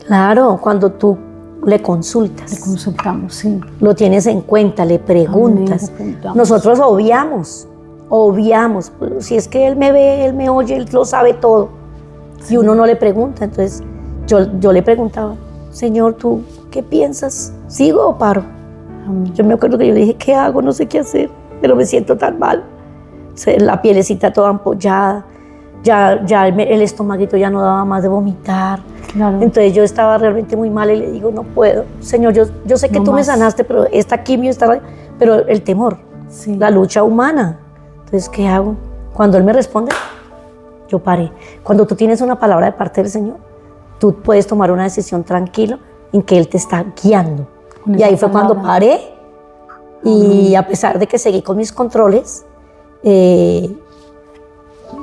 Claro, cuando tú le consultas. Le consultamos, sí. Lo tienes en cuenta, le preguntas. Amén, nosotros obviamos. Pues, si es que Él me ve, Él me oye, Él lo sabe todo. Sí. Y uno no le pregunta. Entonces yo le preguntaba, Señor, ¿tú qué piensas? ¿Sigo o paro? Amén. Yo me acuerdo que yo le dije, ¿qué hago? No sé qué hacer, pero me siento tan mal. La pielecita toda ampollada, ya el estomaguito ya no daba más de vomitar. Claro. Entonces yo estaba realmente muy mal y le digo, no puedo. Señor, yo sé que tú me sanaste, pero esta quimio está... Pero el temor, sí. La lucha humana. Entonces, ¿qué hago? Cuando Él me responde, yo paré. Cuando tú tienes una palabra de parte del Señor, tú puedes tomar una decisión tranquilo en que Él te está guiando. Y ahí fue cuando paré y a pesar de que seguí con mis controles,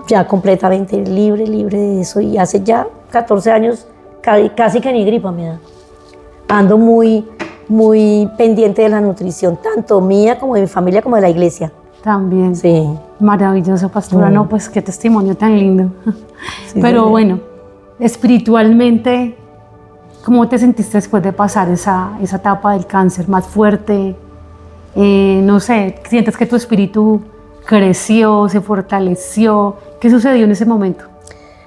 ya completamente libre de eso. Y hace ya 14 años, casi que ni gripa me da. Ando muy pendiente de la nutrición, tanto mía como de mi familia, como de la iglesia. También. Sí. Maravilloso, pastora. No, pues qué testimonio tan lindo. Sí, pero sí. Bueno, espiritualmente, ¿cómo te sentiste después de pasar esa etapa del cáncer? ¿Más fuerte? No sé, ¿sientes que tu espíritu creció, se fortaleció? ¿Qué sucedió en ese momento?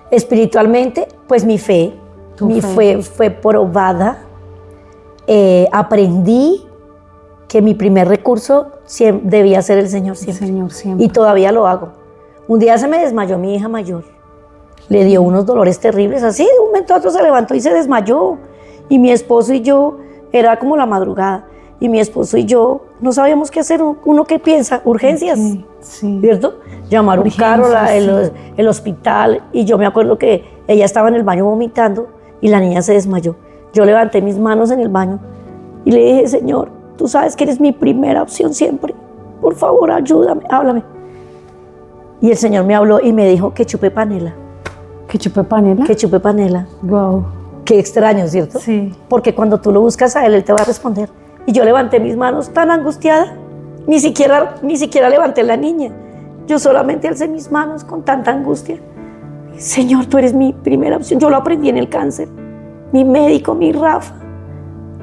Espiritualmente, pues mi fe fue probada. Aprendí que mi primer recurso debía ser el Señor siempre. El Señor siempre. Y todavía lo hago. Un día se me desmayó mi hija mayor. Le dio unos dolores terribles, así de un momento a otro se levantó y se desmayó. Y mi esposo y yo, era como la madrugada, y mi esposo y yo no sabíamos qué hacer. Uno que piensa, urgencias, sí. ¿Cierto? Llamar un carro, el hospital. Y yo me acuerdo que ella estaba en el baño vomitando y la niña se desmayó. Yo levanté mis manos en el baño y le dije, Señor, tú sabes que eres mi primera opción siempre. Por favor, ayúdame, háblame. Y el Señor me habló y me dijo que chupe panela. ¿Que chupe panela? Que chupe panela. Wow. Qué extraño, ¿cierto? Sí. Porque cuando tú lo buscas a Él te va a responder. Y yo levanté mis manos tan angustiada, ni siquiera levanté la niña. Yo solamente alcé mis manos con tanta angustia. Señor, tú eres mi primera opción. Yo lo aprendí en el cáncer. Mi médico, mi Rafa,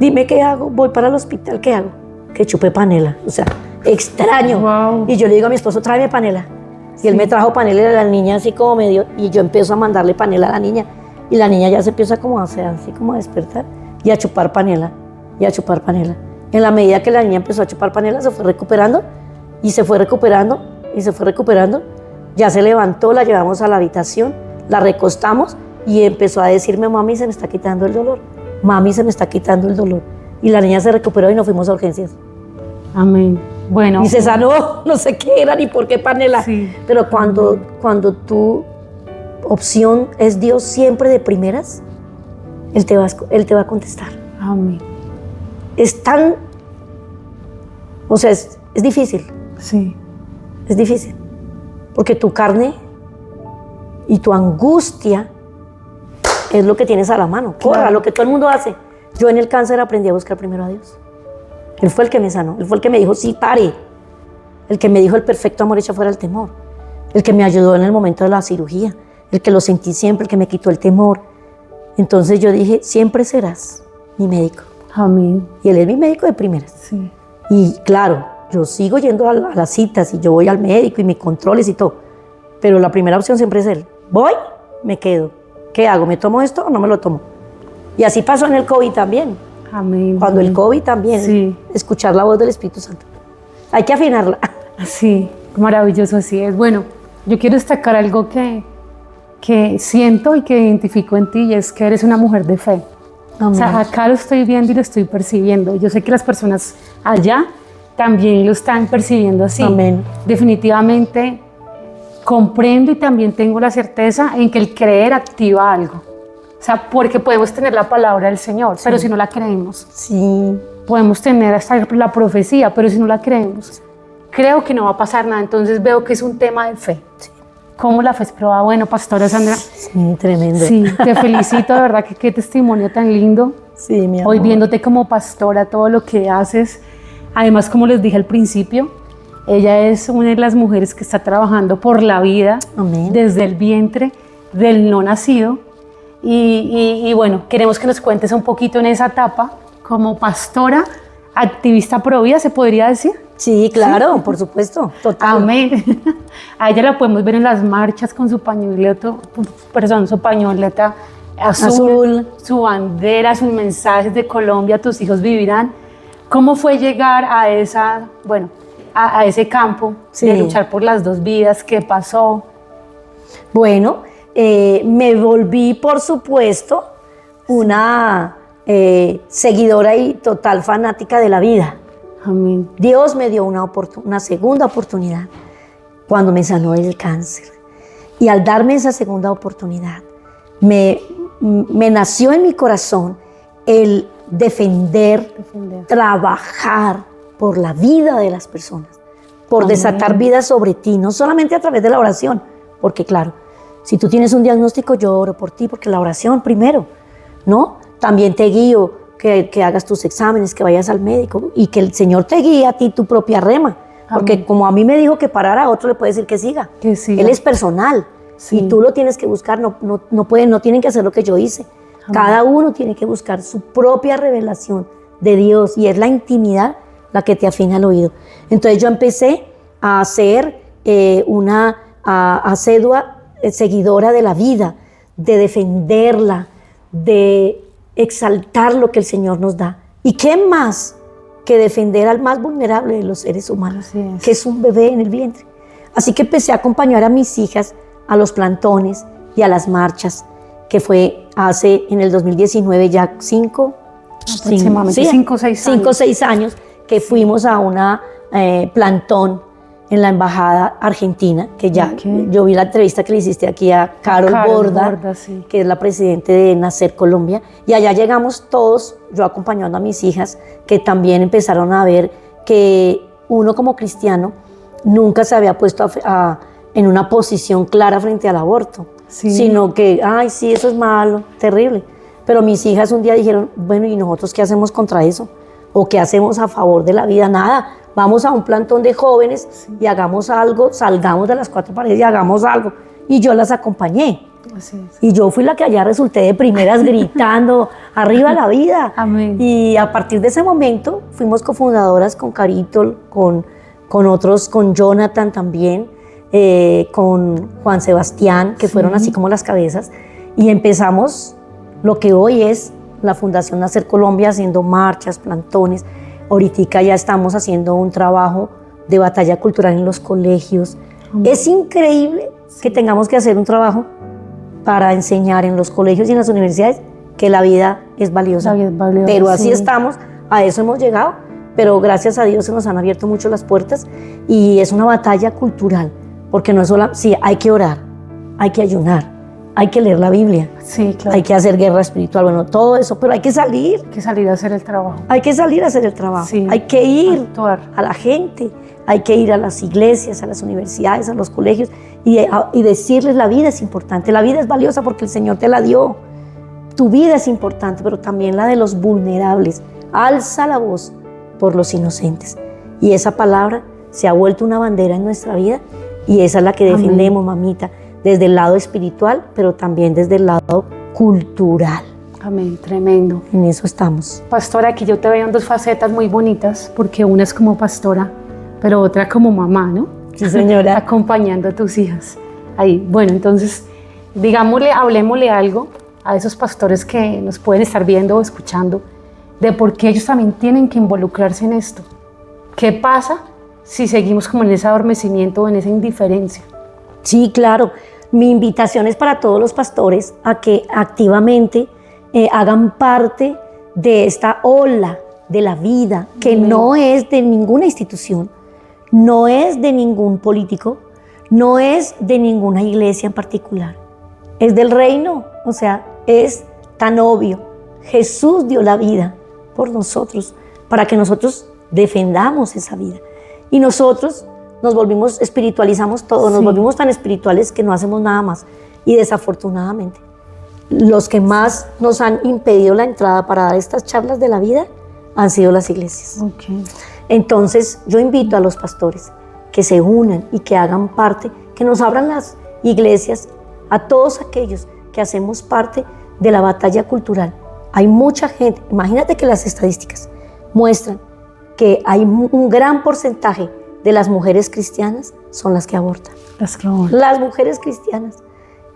dime qué hago, voy para el hospital, ¿qué hago? Que chupe panela, o sea, extraño. Wow. Y yo le digo a mi esposo, tráeme panela. Y él me trajo panela y a la niña así como medio, y yo empiezo a mandarle panela a la niña. Y la niña ya se empieza como a hacer, así como a despertar y a chupar panela, y a chupar panela. En la medida que la niña empezó a chupar panela, se fue recuperando, y se fue recuperando, y se fue recuperando. Ya se levantó, la llevamos a la habitación, la recostamos, y empezó a decirme, mami, se me está quitando el dolor. Mami, se me está quitando el dolor. Y la niña se recuperó y nos fuimos a urgencias. Amén. Bueno. Y se sanó, no sé qué era ni por qué panela. Sí. Pero cuando tu opción es Dios siempre de primeras, Él te va a contestar. Amén. Es tan, o sea, es difícil. Sí. Es difícil. Porque tu carne y tu angustia es lo que tienes a la mano. Corra, Claro. lo que todo el mundo hace. Yo en el cáncer aprendí a buscar primero a Dios. Él fue el que me sanó. Él fue el que me dijo, sí, pare. El que me dijo, el perfecto amor echa fuera el temor. El que me ayudó en el momento de la cirugía. El que lo sentí siempre, el que me quitó el temor. Entonces yo dije, siempre serás mi médico. Amén. Y Él es mi médico de primeras. Sí. Y claro, yo sigo yendo a las citas y yo voy al médico y mis controles y todo. Pero la primera opción siempre es Él. Voy, me quedo. ¿Qué hago? ¿Me tomo esto o no me lo tomo? Y así pasó en el COVID también. Amén. Cuando el COVID también, Sí. escuchar la voz del Espíritu Santo. Hay que afinarla. Sí, maravilloso, así es. Bueno, yo quiero destacar algo que siento y que identifico en ti, y es que eres una mujer de fe. Amén. O sea, acá lo estoy viendo y lo estoy percibiendo. Yo sé que las personas allá también lo están percibiendo así. Amén. Definitivamente comprendo y también tengo la certeza en que el creer activa algo. O sea, porque podemos tener la palabra del Señor, pero si no la creemos. Sí. Podemos tener hasta la profecía, pero si no la creemos, creo que no va a pasar nada. Entonces veo que es un tema de fe. Sí. ¿Cómo la fe es probada? Bueno, Pastora Sandra, Sí, tremendo. sí, te felicito, de verdad que qué testimonio tan lindo. Sí, mi amor. Hoy viéndote como pastora, todo lo que haces. Además, como les dije al principio, ella es una de las mujeres que está trabajando por la vida. Amén. Desde el vientre del no nacido. Y bueno, queremos que nos cuentes un poquito en esa etapa como pastora, activista pro vida, ¿se podría decir? Sí, claro, por supuesto. Total. Amén. A ella la podemos ver en las marchas con su pañoleta azul, su bandera, sus mensajes de Colombia, tus hijos vivirán. ¿Cómo fue llegar a a ese campo de luchar por las dos vidas? ¿Qué pasó? Bueno, me volví, por supuesto, una seguidora y total fanática de la vida. Amén. Dios me dio una segunda oportunidad cuando me sanó del cáncer. Y al darme esa segunda oportunidad, me nació en mi corazón el defender, trabajar por la vida de las personas, por Amén. desatar vida sobre ti, no solamente a través de la oración, porque claro, si tú tienes un diagnóstico, yo oro por ti, porque la oración primero, ¿no? También te guío que hagas tus exámenes, que vayas al médico y que el Señor te guíe a ti tu propia rema. Porque Amén. como a mí me dijo que parara, a otro le puede decir que siga. Que siga. Él es personal. Sí. Y tú lo tienes que buscar, no tienen que hacer lo que yo hice. Amén. Cada uno tiene que buscar su propia revelación de Dios y es la intimidad la que te afina el oído. Entonces yo empecé a ser una asedua seguidora de la vida, de defenderla, de exaltar lo que el Señor nos da. ¿Y qué más que defender al más vulnerable de los seres humanos, Así es. que es un bebé en el vientre? Así que empecé a acompañar a mis hijas a los plantones y a las marchas, que fue en el 2019 ya Aproximadamente 5 o 6 años. 5 o 6 años que fuimos a una plantón en la embajada argentina, que ya yo vi la entrevista que le hiciste aquí a Carol Borda, sí. que es la presidenta de Nacer Colombia, y allá llegamos todos, yo acompañando a mis hijas, que también empezaron a ver que uno como cristiano nunca se había puesto en una posición clara frente al aborto, Sí. sino que, ay, sí, eso es malo, terrible. Pero mis hijas un día dijeron, bueno, ¿y nosotros qué hacemos contra eso? ¿O qué hacemos a favor de la vida? Nada, vamos a un plantón de jóvenes y hagamos algo, salgamos de las 4 paredes y hagamos algo. y yo las acompañé. Así es. Y yo fui la que allá resulté de primeras gritando, arriba la vida. Amén. Y a partir de ese momento fuimos cofundadoras con Carito, con otros, con Jonathan también, con Juan Sebastián, que fueron así como las cabezas. Y empezamos lo que hoy es la Fundación Nacer Colombia, haciendo marchas, plantones. Ahorita ya estamos haciendo un trabajo de batalla cultural en los colegios. Es increíble que tengamos que hacer un trabajo para enseñar en los colegios y en las universidades que la vida es valiosa. La vida es valiosa, pero así sí. estamos, a eso hemos llegado, pero gracias a Dios se nos han abierto mucho las puertas y es una batalla cultural, porque no es solo, sí, hay que orar, hay que ayunar, hay que leer la Biblia, Sí, claro. hay que hacer guerra espiritual, bueno, todo eso, pero hay que salir. Hay que salir a hacer el trabajo. Hay que salir a hacer el trabajo, Sí. hay que ir Actuar. a la gente, hay que ir a las iglesias, a las universidades, a los colegios y decirles la vida es importante, la vida es valiosa porque el Señor te la dio. Tu vida es importante, pero también la de los vulnerables. Alza la voz por los inocentes. Y esa palabra se ha vuelto una bandera en nuestra vida y esa es la que defendemos, mamita, desde el lado espiritual, pero también desde el lado cultural. Amén, tremendo. En eso estamos. Pastora, aquí yo te veo en dos facetas muy bonitas, porque una es como pastora, pero otra como mamá, ¿no? Sí, señora. Acompañando a tus hijas. Ahí, bueno, entonces, digámosle, hablemosle algo a esos pastores que nos pueden estar viendo o escuchando, de por qué ellos también tienen que involucrarse en esto. ¿Qué pasa si seguimos como en ese adormecimiento o en esa indiferencia? Sí, claro. Mi invitación es para todos los pastores a que activamente hagan parte de esta ola de la vida, que no es de ninguna institución, no es de ningún político, no es de ninguna iglesia en particular, es del reino, o sea, es tan obvio. Jesús dio la vida por nosotros, para que nosotros defendamos esa vida. Y nosotros nos volvimos, espiritualizamos todo, nos volvimos tan espirituales que no hacemos nada más. Y desafortunadamente, los que más nos han impedido la entrada para dar estas charlas de la vida han sido las iglesias. Okay. Entonces, yo invito a los pastores que se unan y que hagan parte, que nos abran las iglesias a todos aquellos que hacemos parte de la batalla cultural. Hay mucha gente, imagínate que las estadísticas muestran que hay un gran porcentaje de las mujeres cristianas son las que abortan. Las mujeres cristianas.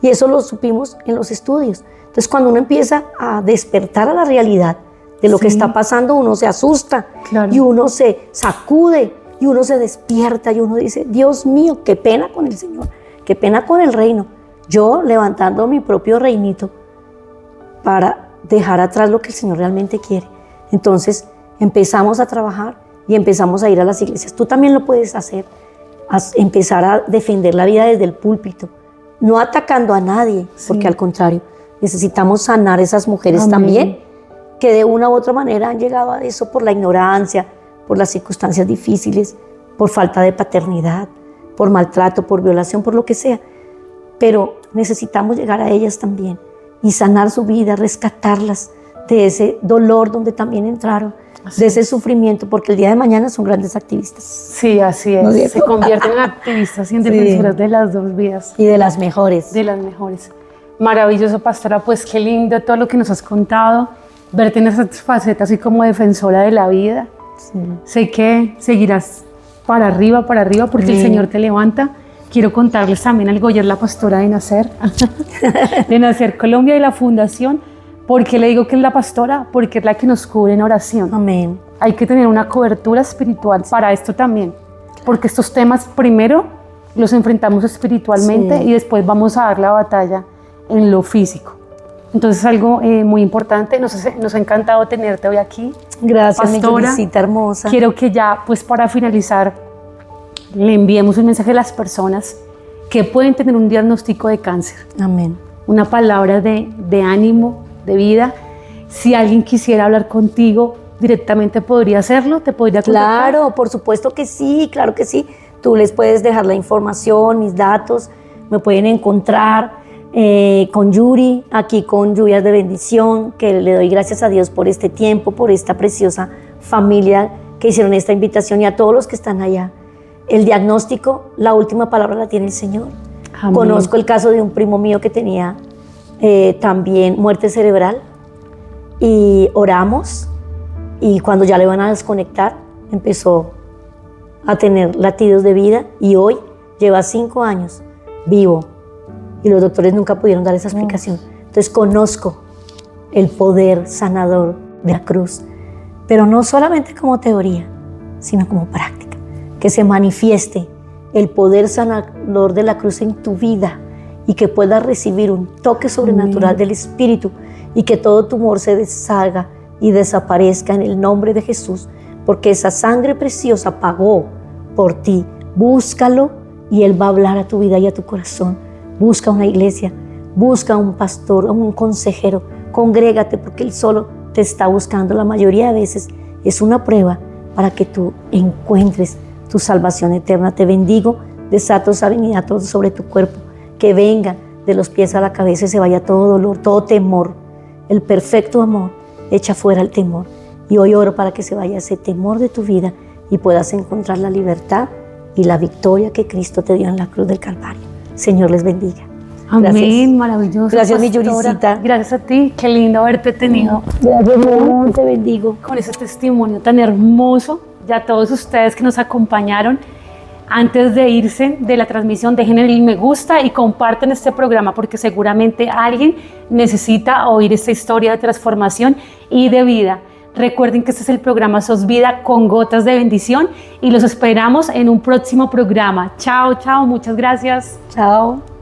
Y eso lo supimos en los estudios. Entonces, cuando uno empieza a despertar a la realidad de lo que está pasando, uno se asusta y uno se sacude y uno se despierta y uno dice, Dios mío, qué pena con el Señor, qué pena con el reino. Yo levantando mi propio reinito para dejar atrás lo que el Señor realmente quiere. Entonces, empezamos a trabajar y empezamos a ir a las iglesias. Tú también lo puedes hacer, empezar a defender la vida desde el púlpito, no atacando a nadie, porque al contrario, necesitamos sanar a esas mujeres también, que de una u otra manera han llegado a eso por la ignorancia, por las circunstancias difíciles, por falta de paternidad, por maltrato, por violación, por lo que sea. Pero necesitamos llegar a ellas también y sanar su vida, rescatarlas de ese dolor donde también entraron, de ese sufrimiento, porque el día de mañana son grandes activistas. Sí, así es. ¿No? Se convierten en activistas y en defensoras de las dos vidas. Y de las mejores. De las mejores. Maravilloso, pastora, pues qué lindo todo lo que nos has contado, verte en esas facetas así como defensora de la vida. Sí. Sé que seguirás para arriba, porque el Señor te levanta. Quiero contarles también algo, ella es la pastora de Nacer, de Nacer Colombia y la Fundación. ¿Por qué le digo que es la pastora? Porque es la que nos cubre en oración. Amén. Hay que tener una cobertura espiritual para esto también, porque estos temas primero los enfrentamos espiritualmente y después vamos a dar la batalla en lo físico. Entonces es algo muy importante, nos ha encantado tenerte hoy aquí. Gracias, pastora, mi visita hermosa. Quiero que ya, pues para finalizar, le enviemos un mensaje a las personas que pueden tener un diagnóstico de cáncer. Amén. Una palabra de ánimo, de vida. Si alguien quisiera hablar contigo directamente, ¿podría hacerlo? ¿Te podría contactar? Claro, por supuesto que sí, claro que sí. Tú les puedes dejar la información, mis datos, me pueden encontrar con Yuri, aquí con Lluvias de Bendición, que le doy gracias a Dios por este tiempo, por esta preciosa familia que hicieron esta invitación y a todos los que están allá. El diagnóstico, la última palabra la tiene el Señor. Amén. Conozco el caso de un primo mío que tenía también muerte cerebral y oramos, y cuando ya le van a desconectar empezó a tener latidos de vida y hoy lleva 5 años vivo y los doctores nunca pudieron dar esa explicación. Entonces conozco el poder sanador de la cruz, pero no solamente como teoría, sino como práctica, que se manifieste el poder sanador de la cruz en tu vida y que puedas recibir un toque sobrenatural del Espíritu y que todo tumor se deshaga y desaparezca en el nombre de Jesús, porque esa sangre preciosa pagó por ti. Búscalo y Él va a hablar a tu vida y a tu corazón. Busca una iglesia, busca un pastor, un consejero, congrégate porque Él solo te está buscando. La mayoría de veces es una prueba para que tú encuentres tu salvación eterna. Te bendigo, desato sanidad todo sobre tu cuerpo, que venga de los pies a la cabeza y se vaya todo dolor, todo temor. El perfecto amor echa fuera el temor. Y hoy oro para que se vaya ese temor de tu vida y puedas encontrar la libertad y la victoria que Cristo te dio en la cruz del Calvario. Señor les bendiga. Amén, Gracias. maravilloso. Gracias, mi pastora. Yuricita. Gracias a ti, qué lindo haberte tenido. Gracias, mi amor, te bendigo. Con ese testimonio tan hermoso, ya a todos ustedes que nos acompañaron. Antes de irse de la transmisión, dejen el me gusta y compartan este programa porque seguramente alguien necesita oír esta historia de transformación y de vida. Recuerden que este es el programa Sos Vida con gotas de bendición y los esperamos en un próximo programa. Chao, chao, muchas gracias. Chao.